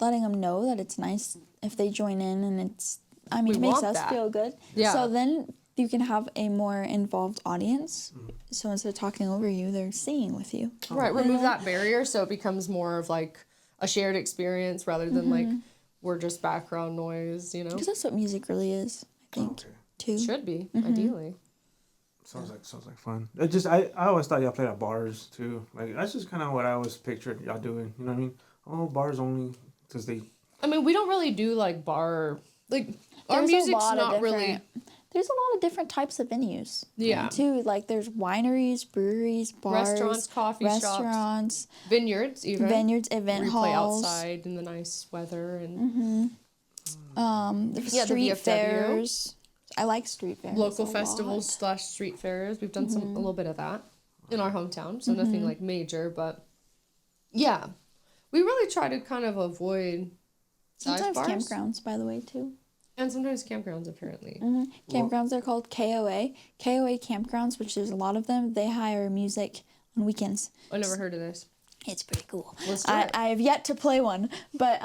letting them know that it's nice if they join in, and it's. I mean, We it makes want us that. feel good. Yeah. So then you can have a more involved audience. So instead of talking over you, they're singing with you. Right. Remove that barrier so it becomes more of like a shared experience rather than like we're just background noise. You know, Because that's what music really is, I think, Okay. too. should be ideally. Sounds like fun. It just I always thought y'all played at bars too. Like that's just kind of what I always pictured y'all doing. You know what I mean? Oh, bars only because they. I mean, we don't really do like bar like our There's a music's lot of not really. different- There's a lot of different types of venues. Yeah. Too, like there's wineries, breweries, bars, Restaurants, coffee shops. restaurants, Vineyards, even. vineyards, Where event you play halls, outside in the nice weather and the Yeah, the street VFW. fairs. I like street fairs. local a lot. festivals / street fairs. We've done a little bit of that in our hometown, so nothing like major, but yeah, we really try to kind of avoid dive Sometimes bars campgrounds, by the way, too. and sometimes campgrounds apparently. Campgrounds are called KOA. KOA campgrounds, which there's a lot of them. They hire music on weekends. I never heard of this. It's pretty cool. Let's do I, it. I have yet to play one, but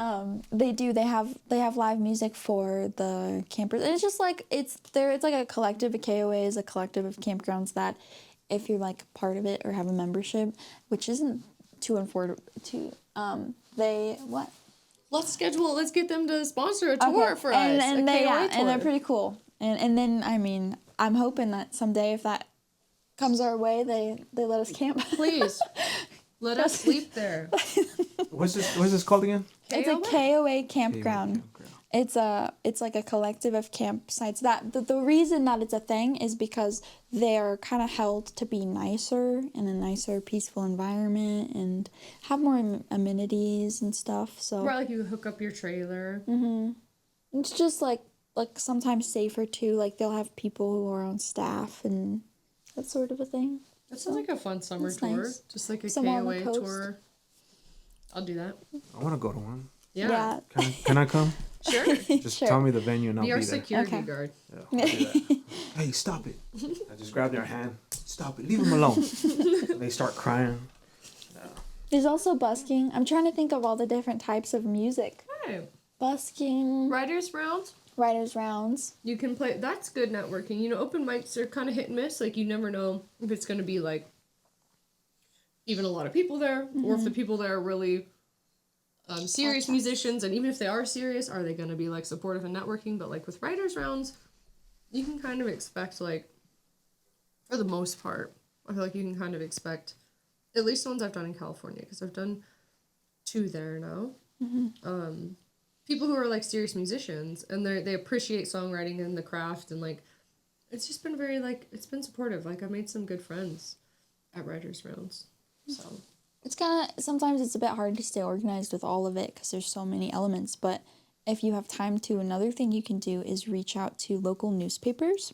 they do. They have live music for the campers. And it's just like it's like a collective. A KOA is a collective of campgrounds that, if you're like part of it or have a membership, which isn't too important. They what? Let's get them to sponsor a tour for us. And a they KOA and they're tour. pretty cool. And then I mean I'm hoping that someday if that comes our way they let us camp. Please let us sleep there. What's this called again? It's a KOA campground. Campground. It's like a collective of campsites that the reason that it's a thing is because they're kind of held to be nicer in a nicer peaceful environment and have more amenities and stuff. So Right, like you hook up your trailer. it's just like sometimes safer too. Like they'll have people who are on staff and that sort of a thing. That sounds like a fun summer That's tour. nice. Just like a Somewhere on the KOA coast. tour. I'll do that. I want to go to one. Yeah. Can I come? Sure. Just Sure. tell me the venue and I'll Be our be there. security Okay. guard. Yeah, I'll do that. Hey, stop it. I just grab their hand. Stop it. Leave them alone. And they start crying. There's also busking. I'm trying to think of all the different types of music. Right. Busking, Writers rounds. writers' rounds. You can play. That's good networking. You know, open mics are kind of hit and miss. Like, you never know if it's going to be, like, even a lot of people there, or if the people there are really serious Podcasts. musicians. And even if they are serious, are they going to be, like, supportive and networking? But, like, with writers rounds, you can kind of expect, like, for the most part, I feel like you can kind of expect, at least the ones I've done in California, because I've done 2 there now. People who are like serious musicians, and they appreciate songwriting and the craft, and like it's just been very like it's been supportive. Like, I've made some good friends at writers rounds. So It's kind of, sometimes it's a bit hard to stay organized with all of it because there's so many elements, but if you have time to, another thing you can do is reach out to local newspapers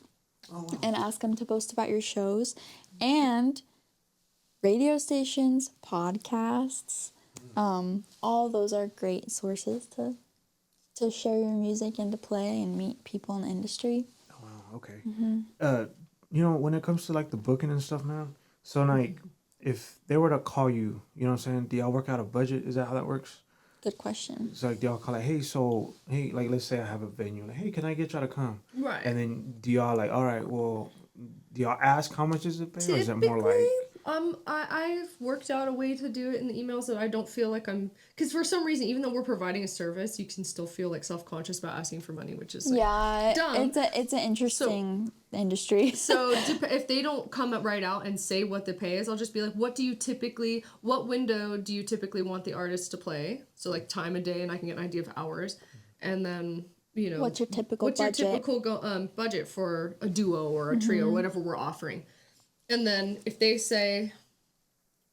and ask them to post about your shows, and radio stations, podcasts, all those are great sources to share your music and to play and meet people in the industry. Oh, wow, okay. You know, when it comes to like the booking and stuff, man. So like, if they were to call you, you know what I'm saying? Do y'all work out a budget? Is that how that works? Good question. It's like, do y'all call like, hey, like, let's say I have a venue, like, hey, can I get y'all to come? right. And then do y'all like, all right, well, do y'all ask how much is it pay, or is it more like? Typically, I've worked out a way to do it in the emails that I don't feel like I'm, because for some reason, even though we're providing a service, you can still feel like self-conscious about asking for money, which is like, Yeah, dumb. it's an interesting industry. So if they don't come up right out and say what the pay is, I'll just be like, what window do you typically want the artist to play? So like time of day, and I can get an idea of hours, and then, you know, What's your typical budget for a duo or a trio, or whatever we're offering. And then if they say,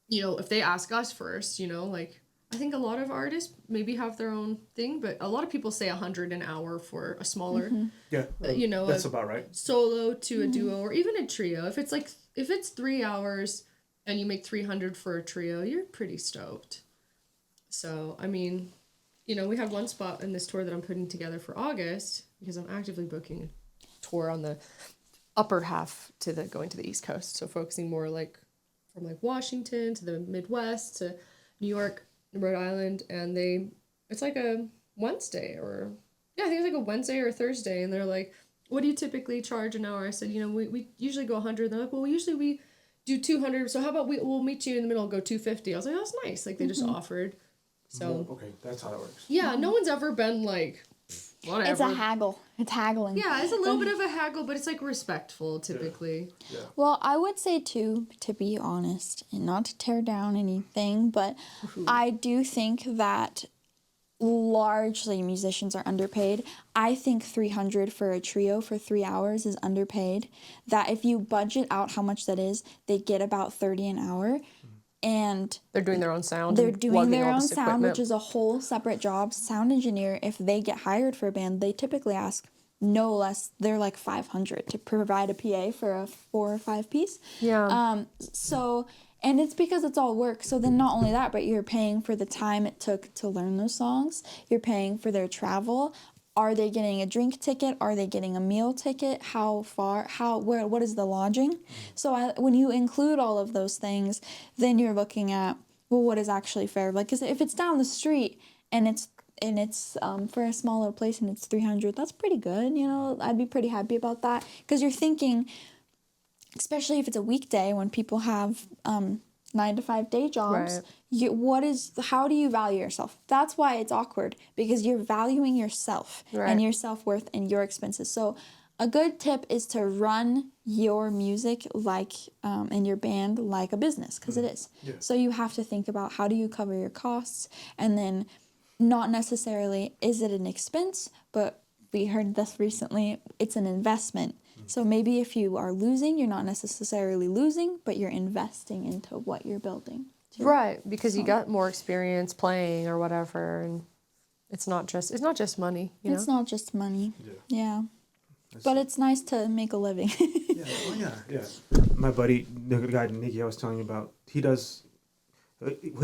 you know, if they ask us first, you know, like, I think a lot of artists maybe have their own thing, but a lot of people say $100 an hour for a smaller, Yeah, you know, that's about right. solo to a duo, or even a trio. If it's 3 hours and you make $300 for a trio, you're pretty stoked. So, I mean, you know, we have one spot in this tour that I'm putting together for August, because I'm actively booking a tour on the upper half going to the East Coast. So focusing more like from like Washington to the Midwest to New York, Rhode Island, and it's like a Wednesday, or I think it's like a Wednesday or a Thursday, and they're like, what do you typically charge an hour? I said, you know, we usually go 100. They're like, well, usually we do 200. So how about we'll meet you in the middle, go 250. I was like, oh, that's nice. Like, they just offered. So Okay, that's how that works. yeah, no one's ever been like, whatever. It's a haggle. It's haggling. Yeah, it's a little bit of a haggle, but it's like respectful typically. Yeah. Well, I would say too, to be honest, and not to tear down anything, but I do think that largely musicians are underpaid. I think 300 for a trio for 3 hours is underpaid. That if you budget out how much that is, they get about 30 an hour. And They're doing their own sound. they're and doing lugging their all own this sound, equipment. which is a whole separate job. Sound engineer, if they get hired for a band, they typically ask no less, they're like 500 to provide a PA for a 4 or 5 piece. Yeah. So, and it's because it's all work. So then not only that, but you're paying for the time it took to learn those songs. You're paying for their travel. Are they getting a drink ticket? Are they getting a meal ticket? How far? What is the lodging? So when you include all of those things, then you're looking at, well, what is actually fair? Like, 'cause if it's down the street and it's for a smaller place and it's 300, that's pretty good. You know, I'd be pretty happy about that, because you're thinking, especially if it's a weekday when people have 9 to 5 day jobs. Right. How do you value yourself? That's why it's awkward, because you're valuing yourself Right. and your self-worth and your expenses. So a good tip is to run your music like and your band like a business, because it is. Yeah. So you have to think about, how do you cover your costs, and then not necessarily is it an expense, but we heard this recently, it's an investment. So maybe if you are losing, you're not necessarily losing, but you're investing into what you're building. Right, because you got more experience playing or whatever, and it's not just money, you know? It's not just money. Yeah. Yeah. But it's nice to make a living. Yeah. Oh yeah. Yeah. My buddy, the guy Nicky I was telling you about, he does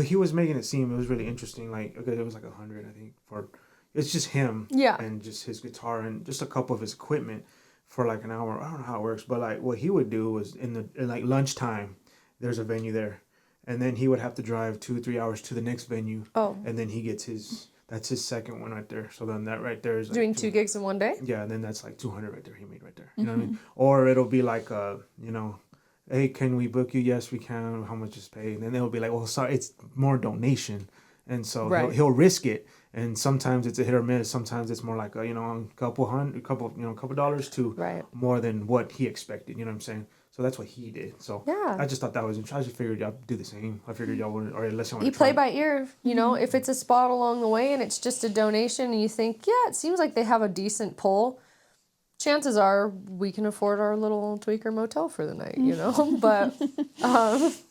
he was making it seem, it was really interesting. Like, okay, it was like 100, I think, for it's just him, Yeah. and just his guitar and just a couple of his equipment for like an hour. I don't know how it works, but like what he would do was in like lunchtime, there's a venue there, and then he would have to drive 2 or 3 hours to the next venue. Oh. And then he gets that's his second one right there. So then that right there is like Doing 2 gigs in one day? Yeah, and then that's like 200 right there. He made right there. You know what I mean? Or it'll be like hey, can we book you? Yes, we can. How much is paid? And then they'll be like, well, sorry, it's more donation, and so Right. he'll risk it. And sometimes it's a hit or miss. Sometimes it's more like a couple dollars to Right. more than what he expected. You know what I'm saying? So that's what he did. So Yeah. I just thought that was interesting. I just figured y'all do the same. I figured y'all would, or unless you want You to play by ear, if it's a spot along the way and it's just a donation and you think, yeah, it seems like they have a decent pull, chances are we can afford our little tweaker motel for the night, But,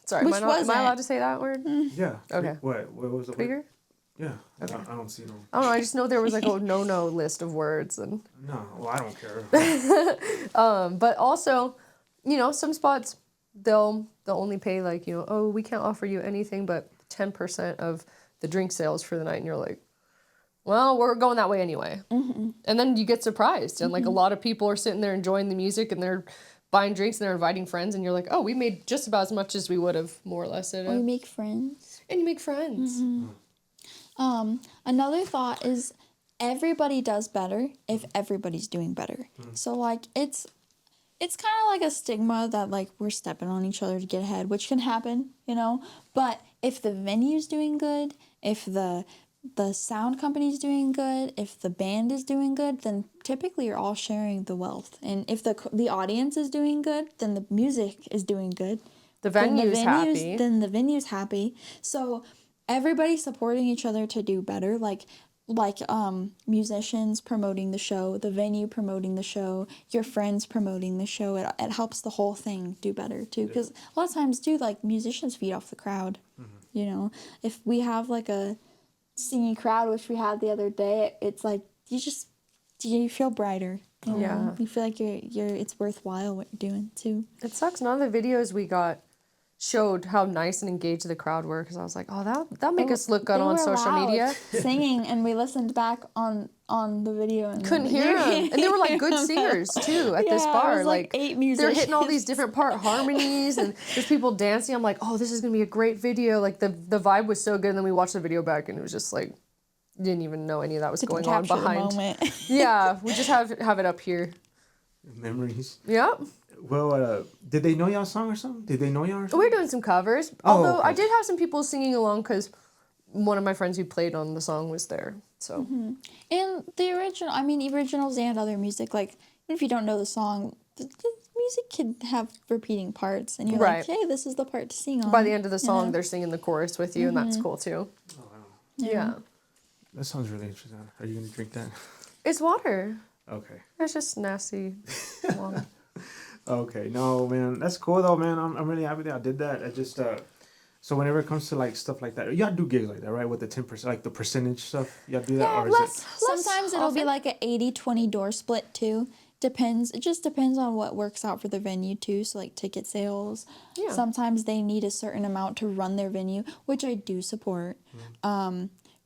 sorry, Which am was I it? allowed to say that word? Yeah. Okay. What was the word? Tweaker? Yeah. Okay. I don't see no. I don't know, I just know there was like a no list of words. And No. Well, I don't care. But also, some spots, they'll only pay like, oh, we can't offer you anything but 10% of the drink sales for the night. And you're like, well, we're going that way anyway. Mm-hmm. And then you get surprised. And like a lot of people are sitting there enjoying the music and they're buying drinks and they're inviting friends. And you're like, oh, we made just about as much as we would have more or less. Or you make friends. And you make friends. Mm-hmm. Another thought is everybody does better if everybody's doing better. So like it's kind of like a stigma that like we're stepping on each other to get ahead, which can happen, But if the venue's doing good, if the sound company's doing good, if the band is doing good, then typically you're all sharing the wealth. And if the audience is doing good, then the music is doing good. The venue's happy. Then the venue's happy. So everybody supporting each other to do better, like musicians promoting the show, the venue promoting the show, your friends promoting the show. It helps the whole thing do better too, because a lot of times too, like musicians feed off the crowd. If we have like a singing crowd, which we had the other day, it's like you feel brighter. Yeah. You feel like it's worthwhile what you're doing too. It sucks. None of the videos we got showed how nice and engaged the crowd were, because I was like, oh, that'll make us look good They on were social loud, media. singing, and we listened back on the video and Couldn't hear them, and they were like good singers too at this bar. It was like 8 musicians. They're hitting all these different part harmonies, and there's people dancing. I'm like, oh, this is gonna be a great video. Like the vibe was so good, and then we watched the video back, and it was just like, didn't even know any of that was going on behind. The moment. Yeah, we just have it up here. Memories. Yeah. Well, did they know y'all's song or something? Did they know y'all or something? We're doing some covers. Oh, Although okay. I did have some people singing along because one of my friends who played on the song was there. So. Mm-hmm. And the originals and other music, like, even if you don't know the song, the music can have repeating parts. And you're Right. like, hey, this is the part to sing on. By the end of the song, they're singing the chorus with you, and that's cool too. Oh, wow. Yeah. That sounds really interesting. Are you gonna drink that? It's water. Okay. It's just nasty water. Okay. No, man, that's cool though, man. I'm really happy that I did that. I just so whenever it comes to like stuff like that, y'all do gigs like that, right? With the 10%, like the percentage stuff, y'all do that, Yeah, or is it? Sometimes it'll be like an 80-20 door split too. Depends. It just depends on what works out for the venue too. So like ticket sales. Yeah. Sometimes they need a certain amount to run their venue, which I do support.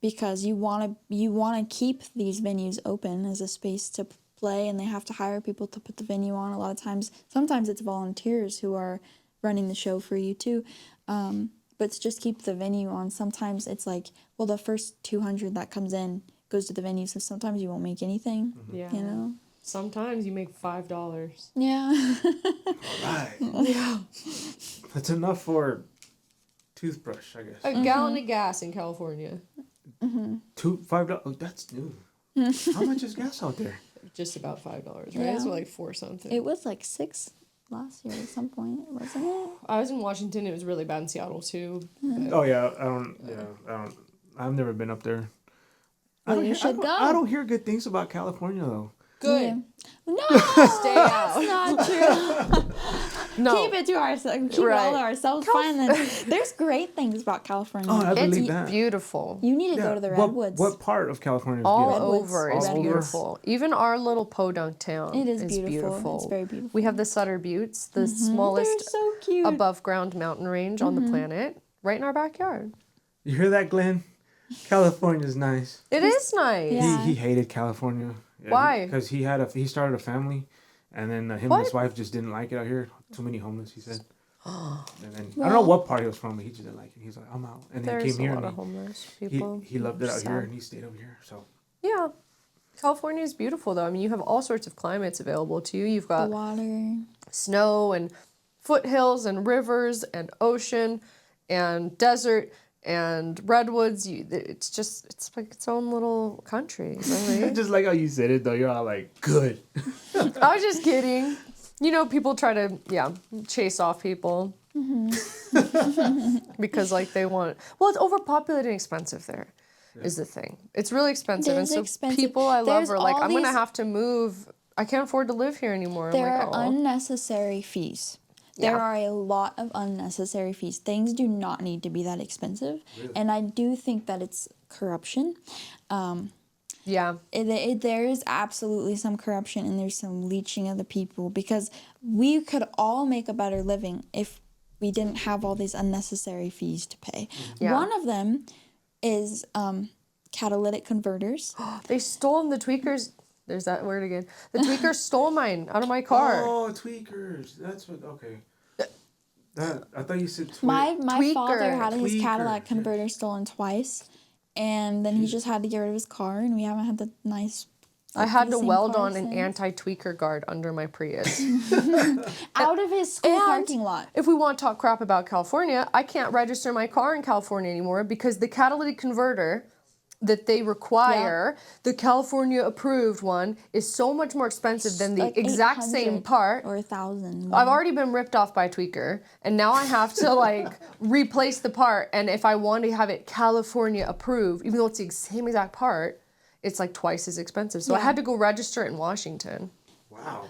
Because you wanna keep these venues open as a space to play, and they have to hire people to put the venue on. A lot of times, sometimes it's volunteers who are running the show for you too. But to just keep the venue on, sometimes it's like, well, the first 200 that comes in goes to the venue, so sometimes you won't make anything. Yeah. Sometimes you make $5. Yeah. All right. Yeah. That's enough for toothbrush, I guess. A gallon of gas in California. $5. Oh, that's new. How much is gas out there? Just about $5, right? Yeah. So like 4 something. It was like 6 last year at some point, wasn't it? I was in Washington. It was really bad in Seattle too. but- Oh yeah, I don't. I've never been up there. Well, you should go. I don't hear good things about California though. Good. Yeah. No, Stay out. not true. No. Keep it to ourselves. Keep it Right. all to ourselves. Fine. Then. There's great things about California. Oh, I believe It's that. beautiful. You need to go to the redwoods. What part of California is All beautiful? Redwoods. over is All over? beautiful. Even our little podunk town It is beautiful. It's very beautiful. We have the Sutter Buttes, the They're smallest so cute. above ground mountain range on the planet. right in our backyard. You hear that, Glenn? California's nice. It is nice. Yeah. He hated California. Yeah, Why? Because he started a family, and then him and What? his wife just didn't like it out here. Too many homeless, he said. And then I don't know what part he was from, but he just didn't like it. He's like, I'm out. And then he There's came here a lot and of homeless people. he loved it out Sad. here, and he stayed over here. So Yeah. California is beautiful, though. I mean, you have all sorts of climates available to you. You've The got water. snow and foothills and rivers and ocean and desert and redwoods. It's like its own little country, really. just like how you said it, though, you're all like, good. I was just kidding. You know, people try to, chase off people. Because, like, they want... Well, it's overpopulated and expensive there, is the thing. It's really expensive. It And is so expensive. people I love There's are like, all I'm going to these- have to move. I can't afford to live here anymore. I'm There like, are oh. unnecessary fees. There Yeah. are a lot of unnecessary fees. Things do not need to be that expensive. Really? And I do think that it's corruption. Yeah. There is absolutely some corruption and there's some leeching of the people because we could all make a better living if we didn't have all these unnecessary fees to pay. Yeah. One of them is catalytic converters. They stole the tweakers. There's that word again. The tweakers stole mine out of my car. Oh, tweakers. That's what, okay. I thought you said My Tweaker. father had his Tweaker, Cadillac yes. converter stolen twice, and then he just had to get rid of his car, and we haven't had the nice. I had to same weld car on an since. anti-tweaker guard under my Prius. Out of his school And parking lot. If we want to talk crap about California, I can't register my car in California anymore because the catalytic converter that they require, the California approved one, is so much more expensive than the Like exact same 800 part. or 1,000. I've already been ripped off by a tweaker, and now I have to like replace the part. And if I want to have it California approved, even though it's the same exact part, it's like twice as expensive. So I Yeah. had to go register it in Washington. Wow.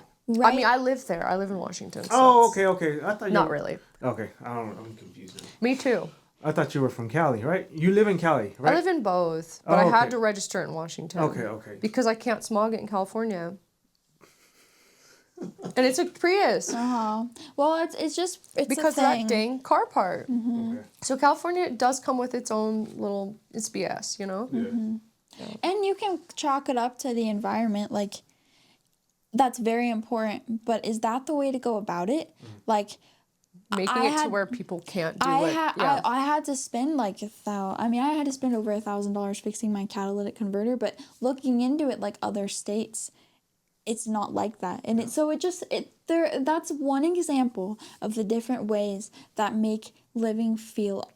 I mean, I live there. I live in Washington. So Oh, it's okay. I thought you Not were- really. Okay, I'm confused now. Me too. I thought you were from Cali, right? You live in Cali, right? I live in both, but Oh, I had okay. to register it in Washington. Okay. Because I can't smog it in California. And it's a Prius. Well, it's just it's Because a of thing. that dang car part. Okay. So California does come with its own little, it's BS, you know? Yeah. And you can chalk it up to the environment, like that's very important. But is that the way to go about it? Like. Making I it to had- where people can't do I it. had Yeah. I had to spend like I had to spend over $1,000 fixing my catalytic converter, but looking into it like other states, it's not like that. And that's one example of the different ways that make living feel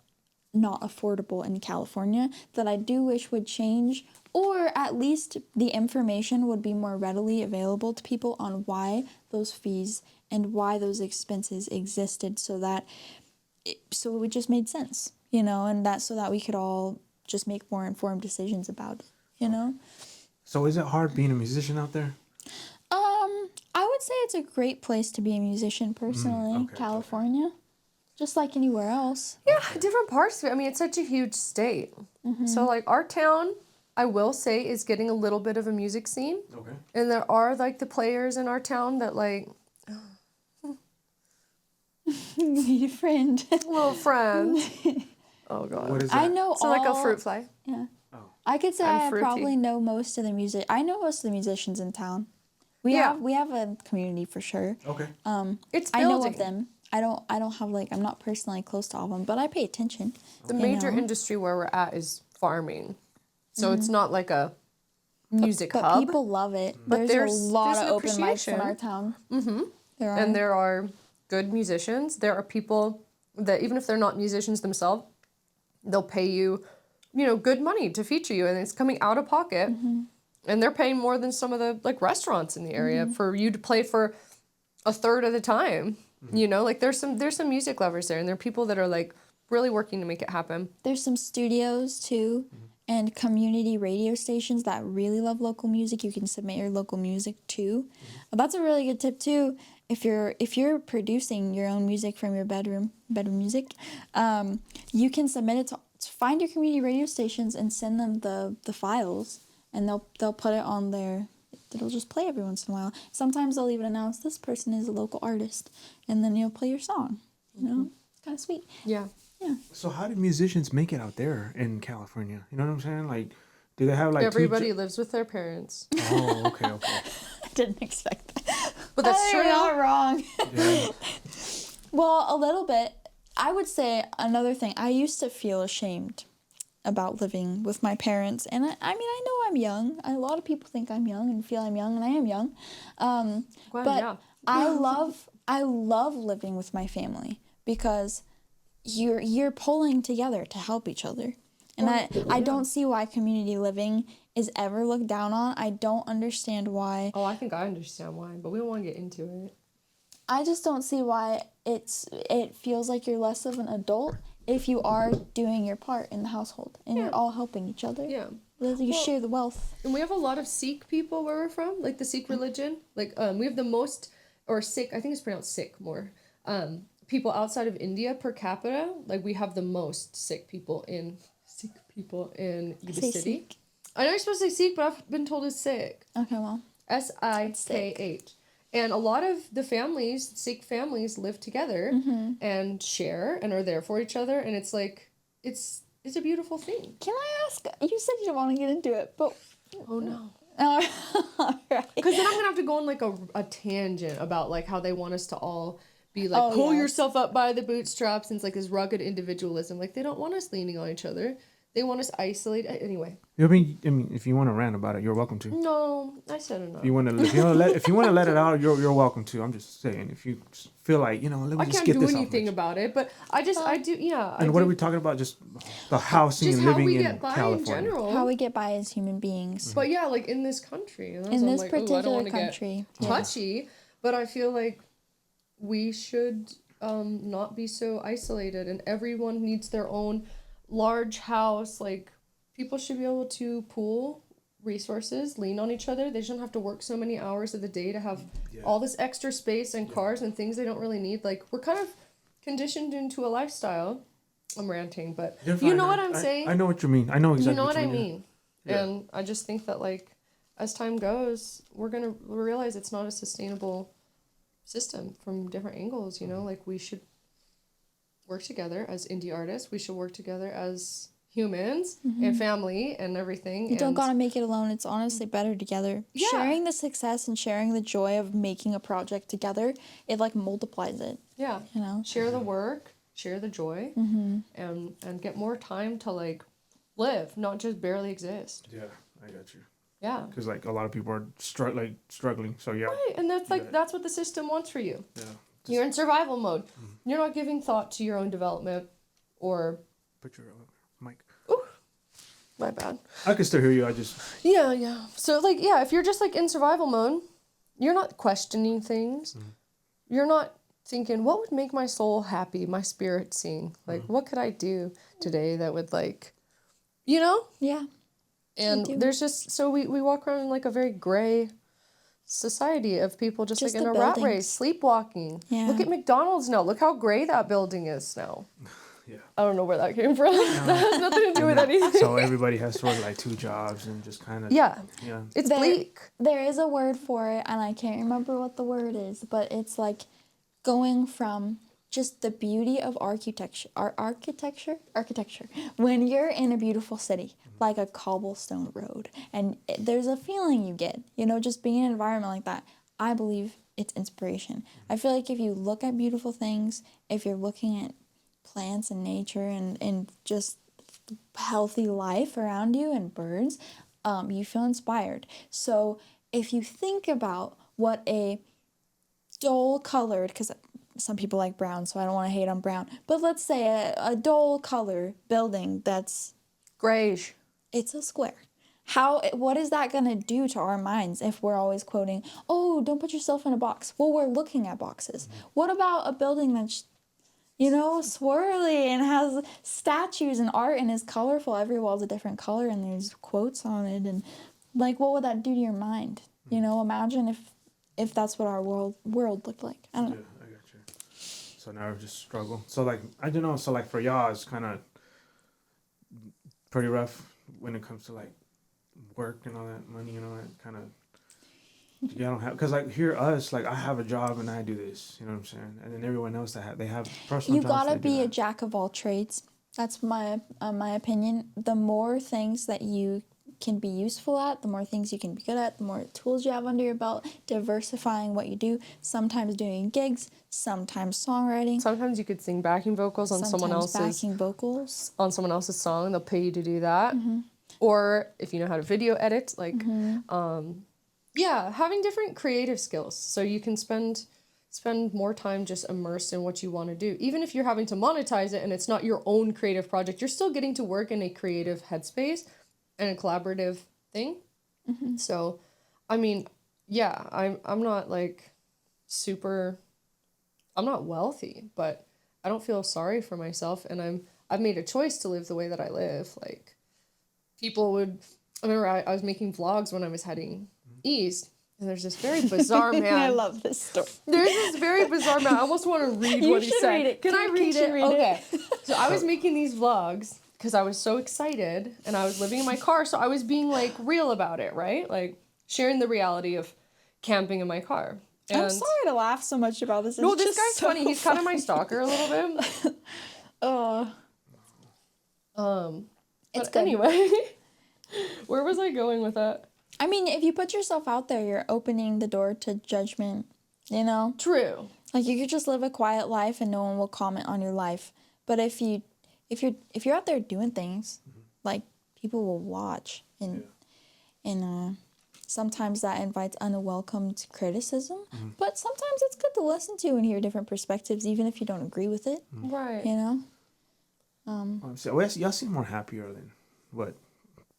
not affordable in California that I do wish would change, or at least the information would be more readily available to people on why those fees and why those expenses existed so it just made sense, you know, and so that we could all just make more informed decisions about it, you know? So is it hard being a musician out there? I would say it's a great place to be a musician personally, okay. California. Just like anywhere else. Yeah, different parts of it. I mean, it's such a huge state. So, like, our town, I will say, is getting a little bit of a music scene. Okay. And there are, like, the players in our town that, like, You need a friend. little friends. Oh, God. What is that? I know So, like, a fruit fly. Yeah. Oh. I could say I'm I fruity. probably know most of the music. I know most of the musicians in town. We have a community for sure. Okay. It's I building. know of them. I don't have like I'm not personally close to all of them, but I pay attention. The you major know? industry where we're at is farming. So it's not like a music But hub. people love it. But There's a lot there's of an open mics in appreciation. our town. Mm-hmm. There are. And there are good musicians. There are people that, even if they're not musicians themselves, they'll pay you, good money to feature you. And it's coming out of pocket. Mm-hmm. And they're paying more than some of the, like, restaurants in the area for you to play for a third of the time. Like, there's some music lovers there. And there are people that are, like, really working to make it happen. There's some studios too, and community radio stations that really love local music. You can submit your local music too. That's a really good tip too. If you're producing your own music from your bedroom music, you can submit it to find your community radio stations and send them the files, and they'll put it on there. It'll just play every once in a while. Sometimes they'll even announce this person is a local artist, and then you'll play your song. Kind of sweet. Yeah. So how do musicians make it out there in California? You know what I'm saying? Like, do they have like Everybody lives with their parents. Oh, okay. I didn't expect that. But that's true. You're not wrong. Yeah. Well, a little bit. I would say another thing. I used to feel ashamed about living with my parents, and I mean, I know I'm young. A lot of people think I'm young and feel I'm young, and I am young. But yeah. I love living with my family because you're pulling together to help each other. And I don't see why community living is ever looked down on. I don't understand why. Oh, I think I understand why, but we don't want to get into it. I just don't see why it feels like you're less of an adult if you are doing your part in the household and you're all helping each other. Yeah. You share the wealth. And we have a lot of Sikh people where we're from, like the Sikh religion. Like we have the most, or Sikh, I think it's pronounced Sikh more. People outside of India per capita, like we have the most Sikh people in Yuba Say City. Sikh. I know you're supposed to say Sikh, but I've been told it's Sikh. Okay, well. Sikh. And a lot of the families, Sikh families, live together and share and are there for each other. And it's like, it's a beautiful thing. Can I ask? You said you didn't want to get into it, but. Oh, no. All right. Because then I'm going to have to go on like a tangent about like how they want us to all be like, pull yourself up by the bootstraps. And it's like this rugged individualism. Like they don't want us leaning on each other. They want us isolated. Anyway. I mean, if you want to rant about it, you're welcome to. No, I said enough. If you want to let it out, you're welcome to. I'm just saying, if you feel like let me just get this off. I can't do anything about it, but I do. Yeah. And what are we talking about? Just the housing and living in California. In general. How we get by as human beings. But yeah, like in this country. In this particular country. Touchy, but I feel like we should not be so isolated, and everyone needs their own large house. Like people should be able to pool resources, lean on each other. They shouldn't have to work so many hours of the day to have all this extra space and cars and things they don't really need. Like we're kind of conditioned into a lifestyle. I'm ranting, but you know what I'm saying. I know what you mean. I know exactly. You know what I mean. mean. Yeah. And I just think that like as time goes, we're gonna realize it's not a sustainable system from different angles. You know, like we should work together as indie artists. We should work together as humans and family and everything. You don't gotta make it alone. It's honestly better together. Yeah. Sharing the success and sharing the joy of making a project together, it like multiplies it. Yeah. You know? Share the work, share the joy, and get more time to like live, not just barely exist. Yeah, I got you. Yeah. Because like a lot of people are struggling. So yeah. Right, and that's like that's what the system wants for you. Yeah. You're in survival mode. You're not giving thought to your own development or. Put your mic. Ooh, my bad. I can still hear you. I just. Yeah. So like if you're just like in survival mode, you're not questioning things. You're not thinking what would make my soul happy, my spirit sing. Like what could I do today that would like, you know? Yeah. And there's just so we walk around in like a very gray society of people just like in a rat race, sleepwalking. Yeah. Look at McDonald's now. Look how gray that building is now. Yeah. I don't know where that came from. That has nothing to do with anything. So everybody has sort of like 2 jobs and just kind of. Yeah. Yeah. It's bleak. There is a word for it, and I can't remember what the word is, but it's like going from just the beauty of architecture when you're in a beautiful city like a cobblestone road, and there's a feeling you get, just being in an environment like that. I believe it's inspiration. I feel like if you look at beautiful things, if you're looking at plants and nature and just healthy life around you and birds, you feel inspired. So if you think about what a dull colored, because some people like brown, so I don't want to hate on brown, but let's say a dull color building that's grayish, it's a square. What is that going to do to our minds if we're always quoting, oh, don't put yourself in a box? Well, we're looking at boxes. What about a building that's swirly and has statues and art and is colorful? Every wall's a different color and there's quotes on it, and like, what would that do to your mind? Imagine if that's what our world looked like. I don't know. I got you. So now we just struggle. So like, I don't know. So like for y'all, it's kind of pretty rough when it comes to like work and all that money, that kind of. you don't have, because like here us, like I have a job and I do this, you know what I'm saying, and then everyone else they have personal You jobs. gotta they do be a that. jack of all trades. That's my opinion. The more things that you can be useful at, the more things you can be good at, the more tools you have under your belt, diversifying what you do, sometimes doing gigs, sometimes songwriting, Sometimes you could sing backing vocals on someone sometimes else's backing vocals. song. They'll pay you to do that. Or if you know how to video edit, like yeah, having different creative skills so you can spend more time just immersed in what you want to do. Even if you're having to monetize it and it's not your own creative project, you're still getting to work in a creative headspace and a collaborative thing. So, I mean, yeah, I'm not like I'm not wealthy, but I don't feel sorry for myself, and I've made a choice to live the way that I live. Like I remember I was making vlogs when I was heading east, and there's this very bizarre man. I love this story. There's this very bizarre man. I almost want to read You what he should said. read it. Can I read Should it? read Okay. it. So I was making these vlogs because I was so excited and I was living in my car. So I was being like real about it, right? Like sharing the reality of camping in my car. And I'm sorry to laugh so much about this. no, It's this just guy's so funny. He's kind of my stalker a little bit. Oh, But good. anyway, where was I going with that? I mean, if you put yourself out there, you're opening the door to judgment, you know? True. Like you could just live a quiet life and no one will comment on your life. But if you're out there doing things, like people will watch and sometimes that invites unwelcomed criticism. But sometimes it's good to listen to and hear different perspectives even if you don't agree with it. Right. You know? Y'all seem more happier than what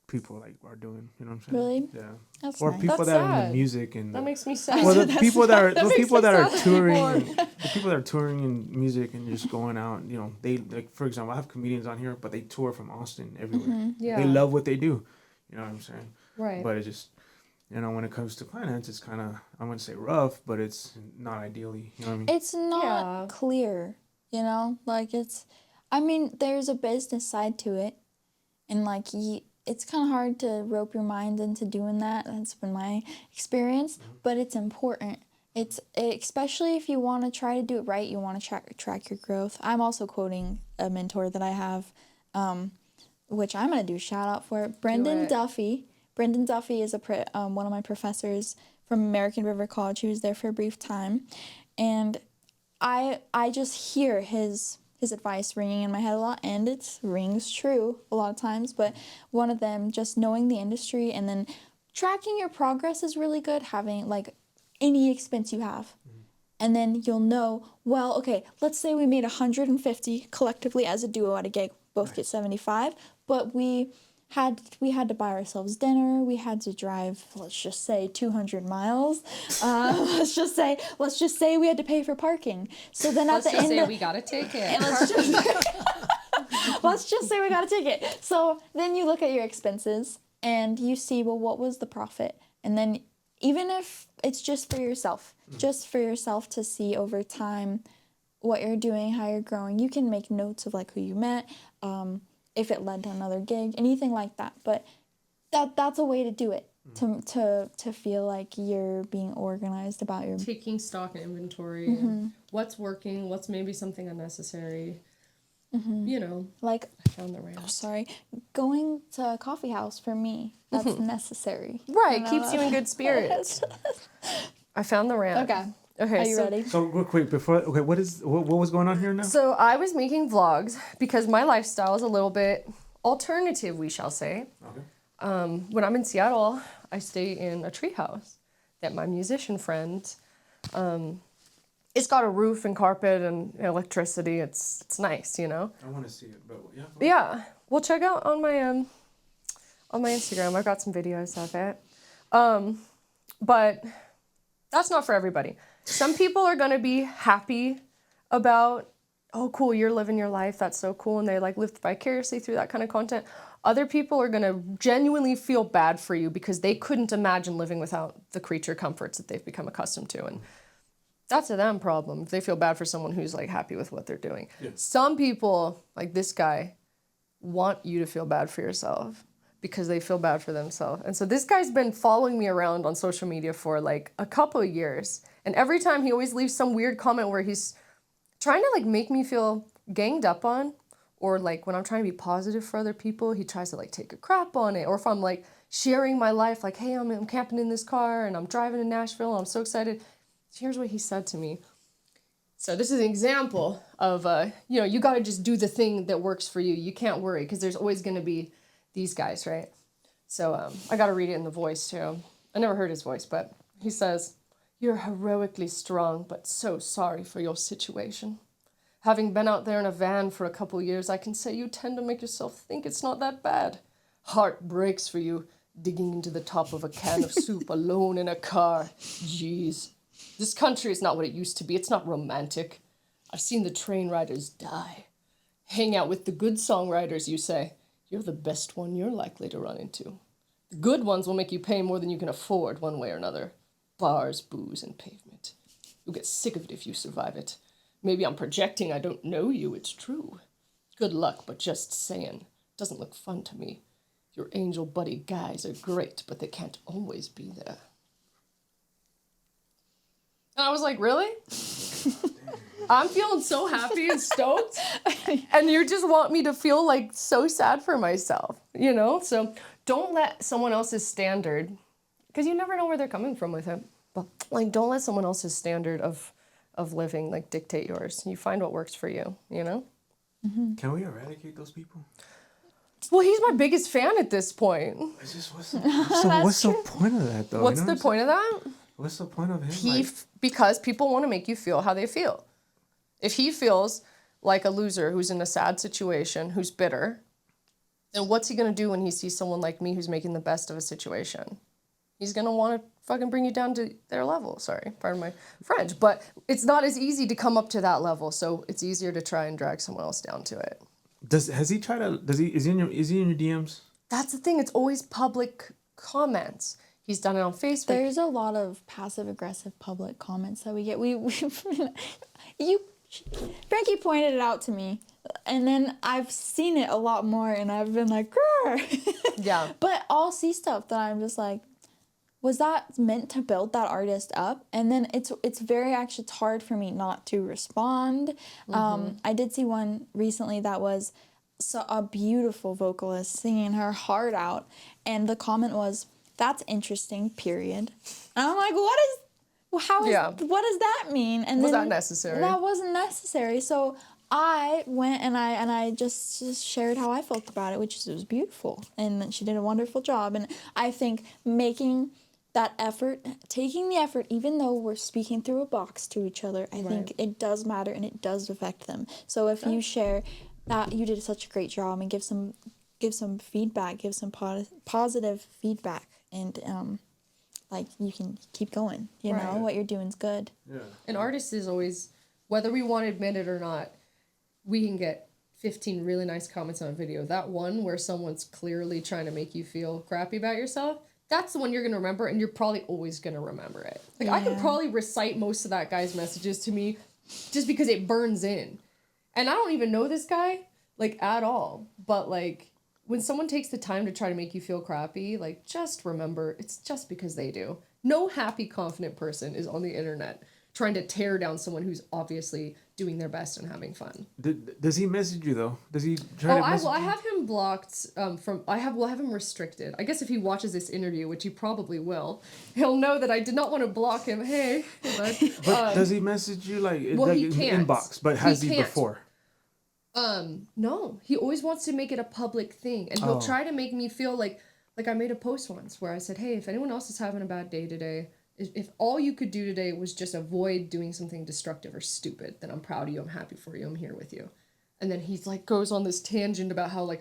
people like are doing. You know what I'm saying? Really? Yeah. That's Or nice. people That's that are in sad. the music and That makes me sad. well, the people that are that the makes people me that are sad touring, more. the people that are touring in music and just going out. You know, they like for example, I have comedians on here, but they tour from Austin everywhere. Yeah. They love what they do. You know what I'm saying? Right. But it just, you know, when it comes to finance, it's kind of, I wouldn't say rough, but it's not ideally. You know what I mean? It's not Yeah. clear, you know? Like I mean, there's a business side to it. And like it's kind of hard to rope your mind into doing that. That's been my experience, but it's important. Especially if you want to try to do it right, you want to track your growth. I'm also quoting a mentor that I have, which I'm going to do a shout out for. Brendan it. Duffy. Brendan Duffy is one of my professors from American River College. He was there for a brief time. And I just hear his advice ringing in my head a lot, and it rings true a lot of times, but one of them, just knowing the industry and then tracking your progress is really good, having like any expense you have. And then you'll know, well, okay, let's say we made 150 collectively as a duo at a gig, both get 75, but we had to buy ourselves dinner. We had to drive, let's just say 200 miles. Let's just say we had to pay for parking. So then at the end, we got a ticket. let's just say we got a ticket. So then you look at your expenses and you see, well, what was the profit? And then even if it's just for yourself to see over time what you're doing, how you're growing, you can make notes of like who you met, if it led to another gig, anything like that. But that's a way to do it, to feel like you're being organized about your... Taking stock and inventory. And what's working, what's maybe something unnecessary. You know, Like, I found the ramp. going to a coffee house for me, that's necessary. Right, You know? keeps you in good spirits. I found the ramp. Okay, Are you ready? So real quick what was going on here now? So I was making vlogs because my lifestyle is a little bit alternative, we shall say. Okay. When I'm in Seattle, I stay in a treehouse that my musician friend, it's got a roof and carpet and electricity. It's nice, you know. I want to see it, but yeah. Yeah, well, check out on my Instagram. I've got some videos of it. But that's not for everybody. Some people are gonna be happy about, oh, cool, you're living your life. That's so cool, and they like live vicariously through that kind of content. Other people are gonna genuinely feel bad for you because they couldn't imagine living without the creature comforts that they've become accustomed to, and that's a them problem. If they feel bad for someone who's like happy with what they're doing. Yeah. Some people, like this guy, want you to feel bad for yourself because they feel bad for themselves. And so this guy's been following me around on social media for like a couple of years. And every time he always leaves some weird comment where he's trying to like make me feel ganged up on, or like when I'm trying to be positive for other people, he tries to like take a crap on it. Or if I'm like sharing my life, like, hey, I'm camping in this car and I'm driving to Nashville and I'm so excited. Here's what he said to me. So this is an example of, you got to just do the thing that works for you. You can't worry because there's always going to be these guys, right? So I got to read it in the voice too. I never heard his voice, but he says, "You're heroically strong, but so sorry for your situation. Having been out there in a van for a couple years, I can say you tend to make yourself think it's not that bad. Heart breaks for you, digging into the top of a can of soup alone in a car. Jeez. This country is not what it used to be. It's not romantic. I've seen the train riders die. Hang out with the good songwriters, you say. You're the best one you're likely to run into. The good ones will make you pay more than you can afford one way or another. Bars, booze, and pavement. You'll get sick of it if you survive it. Maybe I'm projecting, I don't know you, it's true. Good luck, but just saying. Doesn't look fun to me. Your angel buddy guys are great, but they can't always be there." And I was like, really? I'm feeling so happy and stoked. And you just want me to feel like so sad for myself, So don't let someone else's standard, because you never know where they're coming from with it. But like, don't let someone else's standard of living like dictate yours. You find what works for you, Mm-hmm. Can we eradicate those people? Well, he's my biggest fan at this point. It's just, what's the point of that, though? What's the point of that? What's the point of him? Because people want to make you feel how they feel. If he feels like a loser who's in a sad situation, who's bitter, then what's he going to do when he sees someone like me who's making the best of a situation? He's going to want to fucking bring you down to their level. Sorry, pardon my French. But it's not as easy to come up to that level, so it's easier to try and drag someone else down to it. Is he in your DMs? That's the thing. It's always public comments. He's done it on Facebook. There's a lot of passive-aggressive public comments that we get. Frankie pointed it out to me, and then I've seen it a lot more, and I've been like, grrr. Yeah. But I'll see stuff that I'm just like, was that meant to build that artist up? And then it's hard for me not to respond. Mm-hmm. I did see one recently that was a beautiful vocalist singing her heart out, and the comment was, "That's interesting, period." And I'm like, what does that mean? And was that necessary? That wasn't necessary. So I went and I just shared how I felt about it, which is it was beautiful. And she did a wonderful job. And I think making that effort, taking the effort, even though we're speaking through a box to each other, I think it does matter and it does affect them. So if you share that you did such a great job and give some feedback, give some positive feedback, and you can keep going. You know what you're doing's good. Yeah. An artist is always, whether we want to admit it or not, we can get 15 really nice comments on a video. That one where someone's clearly trying to make you feel crappy about yourself, that's the one you're going to remember, and you're probably always going to remember it. I could probably recite most of that guy's messages to me just because it burns in. And I don't even know this guy, at all. But, when someone takes the time to try to make you feel crappy, just remember, it's just because they do. No happy, confident person is on the internet trying to tear down someone who's obviously doing their best and having fun. Does he message you, though? Does he try to message you? I have him blocked I have him restricted. I guess if he watches this interview, which he probably will, he'll know that I did not want to block him. Hey, bud. But does he message you, he can't. Inbox? But has he before? No. He always wants to make it a public thing. And he'll try to make me feel like I made a post once where I said, hey, if anyone else is having a bad day today, if all you could do today was just avoid doing something destructive or stupid, then I'm proud of you, I'm happy for you, I'm here with you. And then he's goes on this tangent about how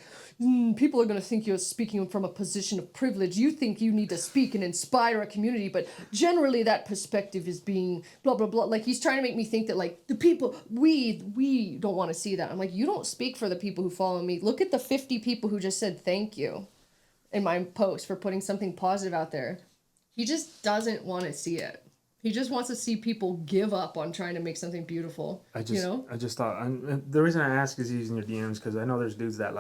people are going to think you're speaking from a position of privilege. You think you need to speak and inspire a community, but generally that perspective is being blah, blah, blah. He's trying to make me think that the people, we don't want to see that. I'm like, you don't speak for the people who follow me. Look at the 50 people who just said thank you in my post for putting something positive out there. He just doesn't want to see it. He just wants to see people give up on trying to make something beautiful. I just thought, the reason I ask is he's in your DMs because I know there's dudes that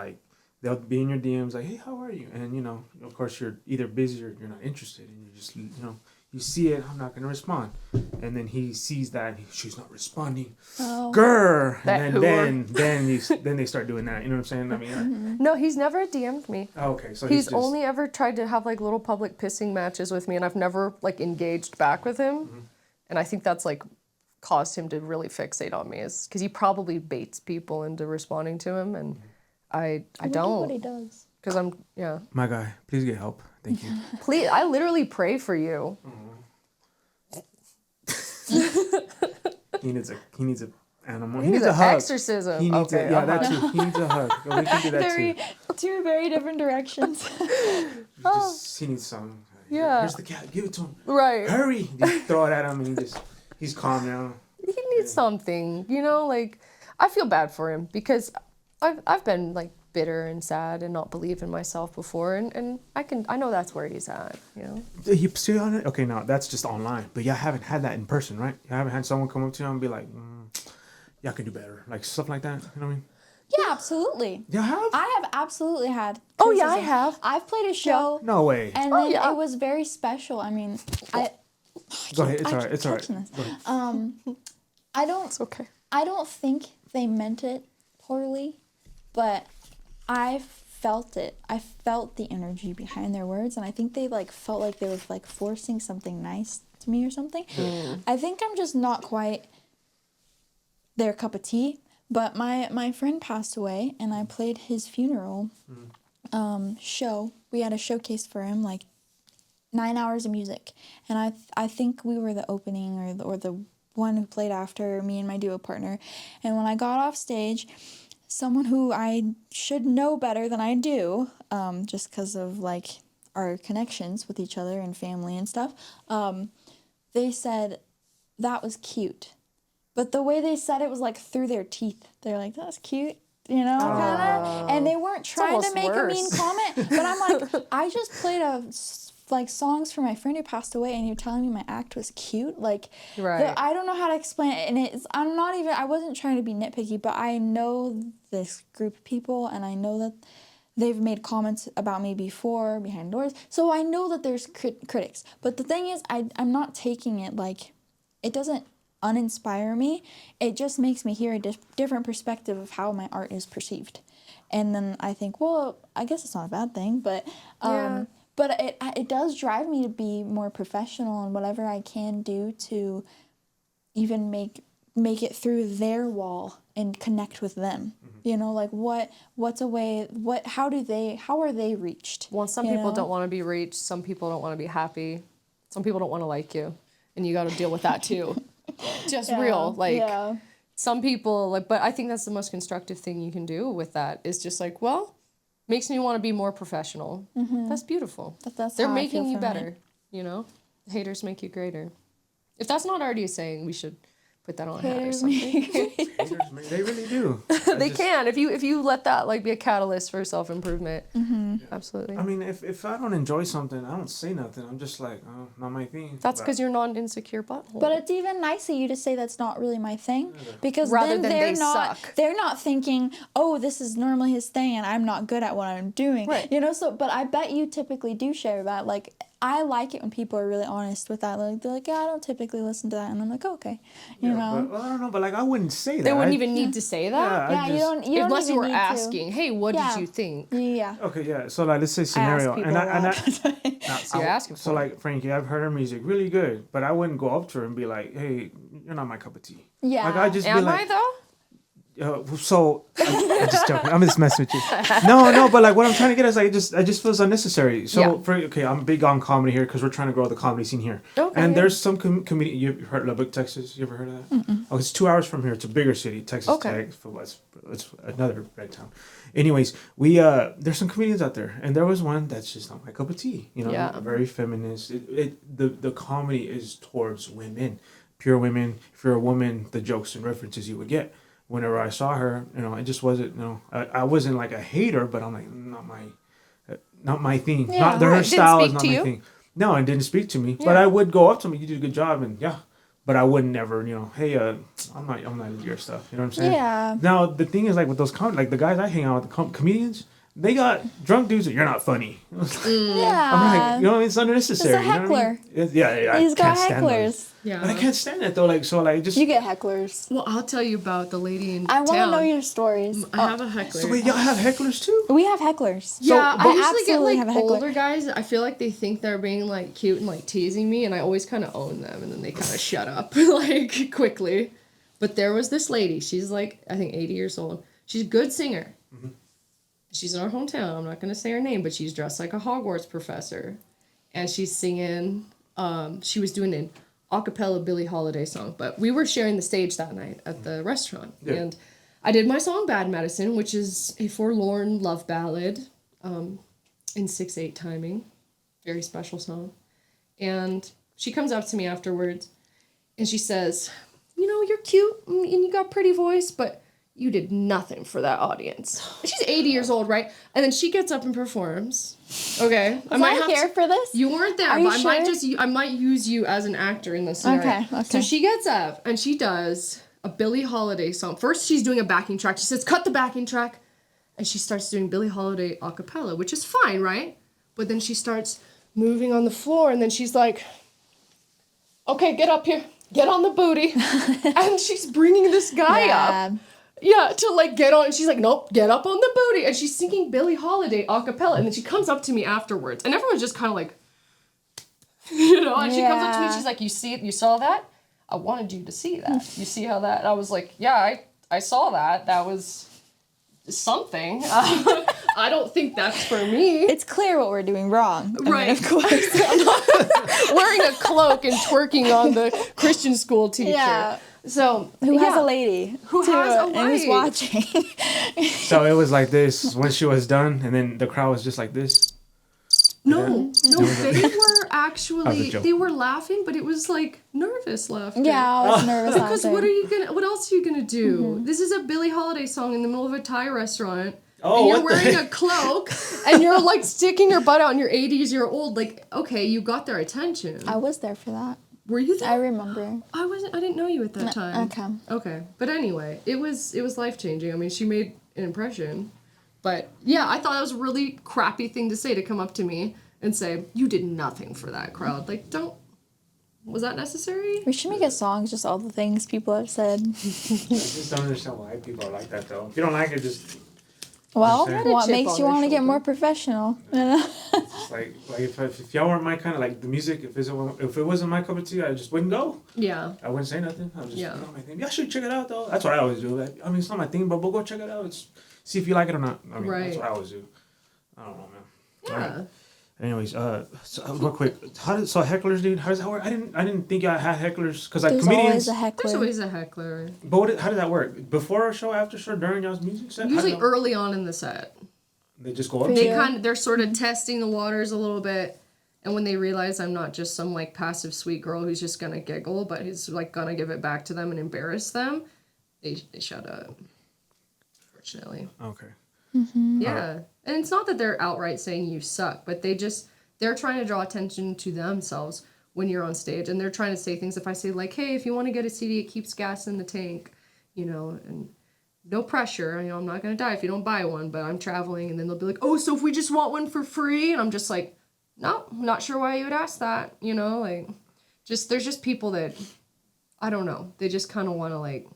they'll be in your DMs like, hey, how are you? And you know, of course, you're either busy or you're not interested, and you just, you know, you see it. I'm not gonna respond, and then he sees that she's not responding. Oh. Grr, That and then they start doing that. You know what I'm saying? I mean, No, he's never DM'd me. okay, so He's just, only ever tried to have like little public pissing matches with me, and I've never like engaged back with him. And I think that's like caused him to really fixate on me, is because he probably baits people into responding to him, and I Do what he don't, does. because I'm my guy. Please get help. Thank you. Please, I literally pray for you. He needs a animal. He needs a an hug. exorcism. He needs Okay, a, yeah, that too. He needs a hug. We can do that too. Two very different directions. He needs some. Yeah. Here's the cat. Give it to him. Right. Hurry. Just throw it at him, and he's calm now. He needs something, you know. Like, I feel bad for him because I've been like bitter and sad and not believe in myself before, and I know that's where he's at, you know. You see on it? Okay, no, that's just online. But you haven't had that in person, right? You haven't had someone come up to you and be like, "Y'all can do better," like stuff like that. You know what I mean? Yeah, absolutely. You have? I have absolutely had. Oh, yeah, I criticism. have. I've played a show. No way. And Oh, then yeah. it was very special. I mean, Go ahead. It's I all right. keep It's all right. touching this. Go ahead. It's okay. I don't think they meant it poorly, but I felt it. I felt the energy behind their words, and I think they like felt like they were like forcing something nice to me or something. I think I'm just not quite their cup of tea. But my friend passed away, and I played his funeral show. We had a showcase for him, like 9 hours of music, and I think we were the opening or the one who played after me and my duo partner. And when I got off stage, someone who I should know better than I do, just because of like our connections with each other and family and stuff, they said that was cute. But the way they said it was like through their teeth. They're like, that's cute, you know, kind of. And they weren't trying to almost make a worse. mean comment. But I'm like, I just played like songs for my friend who passed away, and you're telling me my act was cute. Like, Right. I don't know how to explain it. And I wasn't trying to be nitpicky, but I know this group of people, and I know that they've made comments about me before behind doors. So I know that there's critics. But the thing is, I'm not taking it like, it doesn't uninspire me. It just makes me hear a different perspective of how my art is perceived. And then I think, well, I guess it's not a bad thing, but but it does drive me to be more professional in whatever I can do to even make it through their wall and connect with them. You know, like what's a way, how are they reached? Well, some people don't want to be reached. Some people don't want to be happy. Some people don't want to like you, and you got to deal with that too. Just real, like some people like, but I think that's the most constructive thing you can do with that is just like, well, makes me want to be more professional. That's beautiful. They're how I making feel you for better. me. You know, haters make you greater. If that's not already a saying, we should put that on a hat or Haters something. Haters, they really do. They can if you let that like be a catalyst for self improvement. Absolutely. I mean, if I don't enjoy something, I don't say nothing. I'm just like, oh, not my thing. That's because you're not an insecure butthole. But it's even nice of you to say that's not really my thing, because Rather then than they're they not suck. they're not thinking, oh, this is normally his thing and I'm not good at what I'm doing. Right. You know, so but I bet you typically do share that. Like, I like it when people are really honest with that. Like, they're like, yeah, I don't typically listen to that, and I'm like, okay, you know. But, well, I don't know, but like I wouldn't say that. they wouldn't even need to say that. Yeah, you don't Unless you even were need to. asking, hey, what Yeah. did you think? Yeah. Okay, yeah. So like, let's say I ask scenario, people and a lot. So you're asking for So like, Frankie, I've heard her music really good, but I wouldn't go up to her and be like, hey, you're not my cup of tea. Yeah. Like I just be Am like, I though? so I'm just joking. I'm just messing with you. No, but like what I'm trying to get is like I just feels unnecessary. So Yeah. I'm big on comedy here because we're trying to grow the comedy scene here. Okay. And there's some comedian. You've heard Lubbock, Texas? You ever heard of that? Oh, it's 2 hours from here. It's a bigger city, Texas Okay. Tech. It's another red town. Anyways, there's some comedians out there, and there was one that's just not my cup of tea. You know, Yeah. very feminist. The comedy is towards women, pure women. If you're a woman, the jokes and references you would get. Whenever I saw her, you know, it just wasn't, you know, I wasn't like a hater, but I'm like, not my thing. Yeah. Not her Right. Didn't style is speak not to my you? thing. No, it didn't speak to me. Yeah. But I would go up to me, you did a good job, and yeah. But I would never, you know, hey, I'm not into your stuff. You know what I'm saying? Yeah. Now the thing is, like with those like the guys I hang out with, the comedians, they got drunk dudes that you're not funny. Yeah. I'm like, you know what I mean? It's unnecessary. It's a heckler. You know what I mean? Yeah. He's I got can't stand those. hecklers. Yeah. But I can't stand that though. Like, so like just. You get hecklers. Well, I'll tell you about the lady in I town. want to know your stories. I have a heckler. So wait, y'all have hecklers too? We have hecklers. Yeah, but I usually get absolutely like have a heckler. older guys. I feel like they think they're being like cute and like teasing me, and I always kind of own them, and then they kind of shut up like quickly. But there was this lady. She's like I think 80 years old. She's a good singer. Mm-hmm. She's in our hometown. I'm not gonna say her name, but she's dressed like a Hogwarts professor, and she's singing. She was doing an a cappella Billie Holiday song, but we were sharing the stage that night at the restaurant, and I did my song "Bad Medicine," which is a forlorn love ballad, in 6/8 timing, very special song, and she comes up to me afterwards, and she says, "You know, you're cute and you got a pretty voice, but." You did nothing for that audience. She's 80 years old, right? And then she gets up and performs. Okay, I might have here for this. You weren't there, Are but you I might use you as an actor in this scenario. Okay. So she gets up and she does a Billie Holiday song. First, she's doing a backing track. She says, "Cut the backing track," and she starts doing Billie Holiday a cappella, which is fine, right? But then she starts moving on the floor, and then she's like, "Okay, get up here, get on the booty," and she's bringing this guy up. Yeah, to like get on. And she's like, "Nope, get up on the booty." And she's singing Billie Holiday a cappella. And then she comes up to me afterwards. And everyone's just kind of like, you know, and she comes up to me and she's like, you saw that? I wanted you to see that. You see how that? And I was like, yeah, I saw that. That was something. I don't think that's for me. It's clear what we're doing wrong. Right. I mean, of course. Wearing a cloak and twerking on the Christian school teacher. Yeah. So Who has a lady? Who has a and who's wife. watching? So it was like this when she was done, and then the crowd was just like this. No, they were actually, joke. they were laughing, but it was like nervous laughter. Yeah, I was nervous. Because what else are you gonna do? Mm-hmm. This is a Billie Holiday song in the middle of a Thai restaurant. Oh, and you're wearing a cloak, and you're like sticking your butt out, and you're 80s-year-old. Like, okay, you got their attention. I was there for that. Were you there? I remember. I didn't know you at that time. Okay. But anyway, it was life-changing. I mean, she made an impression. But yeah, I thought it was a really crappy thing to say, to come up to me and say, "You did nothing for that crowd." Like, was that necessary? We should make a song, just all the things people have said. I just don't understand why people are like that though. If you don't like it, just. Well, Understand. what makes you want to get more professional? It's like if y'all weren't my kind of like the music, if it wasn't my cup of tea, I just wouldn't go. Yeah. I wouldn't say nothing. I was just put on my thing. Y'all should check it out though. That's what I always do. Like, I mean, it's not my thing, but we'll go check it out. See if you like it or not. I mean, that's what I always do. I don't know, man. Yeah. Right. Anyways, so real quick, so hecklers, dude, how does that work? I didn't think I had hecklers because like There's comedians. Always a heckler. There's always a heckler. But how did that work? Before a show, after show, during y'all's music set? Usually early on in the set. They just go up. They're sort of testing the waters a little bit, and when they realize I'm not just some like passive sweet girl who's just gonna giggle, but who's like gonna give it back to them and embarrass them, they shut up. Fortunately. Okay. Mm-hmm. Yeah, and it's not that they're outright saying you suck, but they're trying to draw attention to themselves when you're on stage, and they're trying to say things. If I say like, "Hey, if you want to get a CD, it keeps gas in the tank," you know, and. No pressure, you know, I'm not gonna die if you don't buy one, but I'm traveling, and then they'll be like, "Oh, so if we just want one for free?" And I'm just like, "No, I'm not sure why you would ask that," you know, like, there's just people that, I don't know, they just kind of want to, like,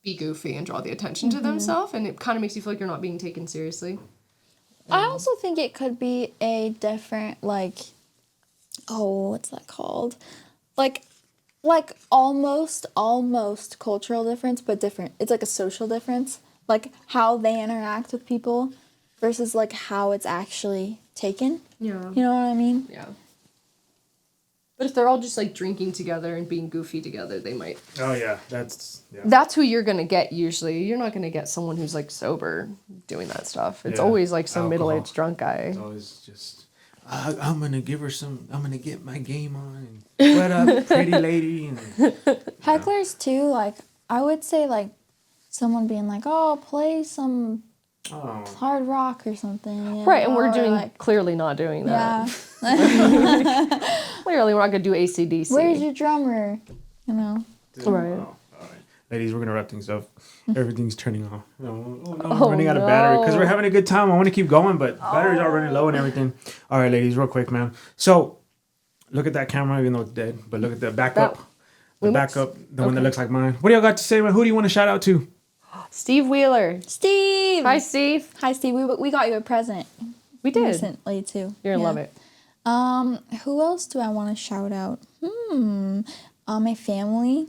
be goofy and draw the attention to themselves, and it kind of makes you feel like you're not being taken seriously. I also think it could be a different, like, what's that called? Like almost cultural difference, but different. It's like a social difference, like how they interact with people versus like how it's actually taken. Yeah. You know what I mean? Yeah. But if they're all just like drinking together and being goofy together, they might. Oh yeah, That's who you're gonna get usually. You're not gonna get someone who's like sober doing that stuff. It's always like some middle-aged drunk guy. It's always just. I'm gonna give her some. I'm gonna get my game on. And what up, pretty lady? And, Hecklers too. Like I would say, like someone being like, "Oh, play some hard rock or something." You know? Right, and we're like, clearly not doing that. Yeah. Clearly, we're not gonna do AC/DC. Where's your drummer? You know. Right. All right. Ladies, we're gonna wrap things up. Everything's turning off. I'm running out of battery because we're having a good time. I want to keep going, but batteries are running low and everything. All right, ladies, real quick, man. So look at that camera, even though it's dead. But look at the backup. The one that looks like mine. What do y'all got to say, man? Who do you want to shout out to? Steve Wheeler. Steve. Hi, Steve. Hi, Steve. We got you a present. We did. Recently, too. You're going to love it. Who else do I want to shout out? My family.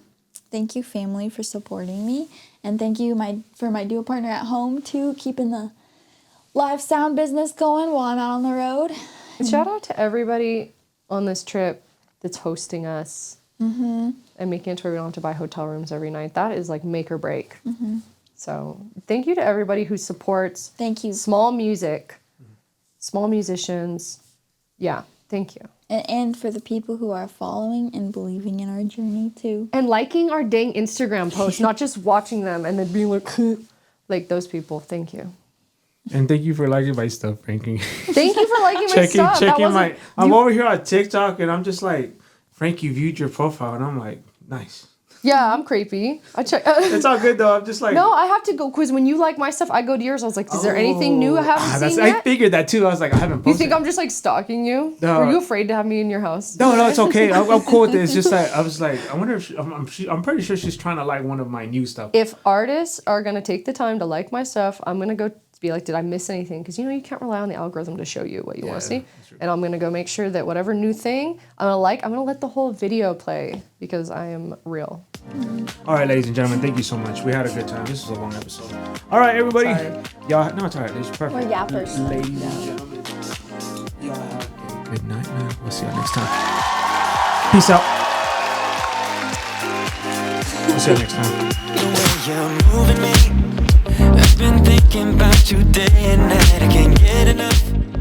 Thank you, family, for supporting me. And thank you for my duo partner at home, too, keeping the live sound business going while I'm out on the road. And shout out to everybody on this trip that's hosting us and making it to where we don't have to buy hotel rooms every night. That is like make or break. So thank you to everybody who supports Thank you. small music, small musicians. Yeah, thank you. And for the people who are following and believing in our journey, too. And liking our dang Instagram posts, not just watching them and then being like those people. Thank you. And thank you for liking my stuff, Frankie. Thank you for liking my stuff. I'm over here on TikTok and I'm just like, Frankie viewed your profile and I'm like, nice. Yeah, I'm creepy. I check. It's all good though. I'm just like, no, I have to go because when you like my stuff, I go to yours. I was like, is there anything new I haven't seen yet? I figured that too. I was like, I haven't posted. You think I'm just like stalking you? No. Were you afraid to have me in your house? No, it's okay. I'm cool with it. It's just that I was like, I wonder if I'm pretty sure she's trying to like one of my new stuff. If artists are gonna take the time to like my stuff, I'm gonna go be like, did I miss anything? Because you can't rely on the algorithm to show you what you want to see. And I'm gonna go make sure that whatever new thing I'm gonna let the whole video play because I am real. All right, ladies and gentlemen, thank you so much. We had a good time. This is a long episode. All right, everybody. Y'all, no, it's all right. It's perfect. We're yappers. Ladies and gentlemen, y'all have a good night, man. We'll see y'all next time. Peace out. We'll see you next time. The way you're moving me, I've been thinking about you day and night. I can't get enough.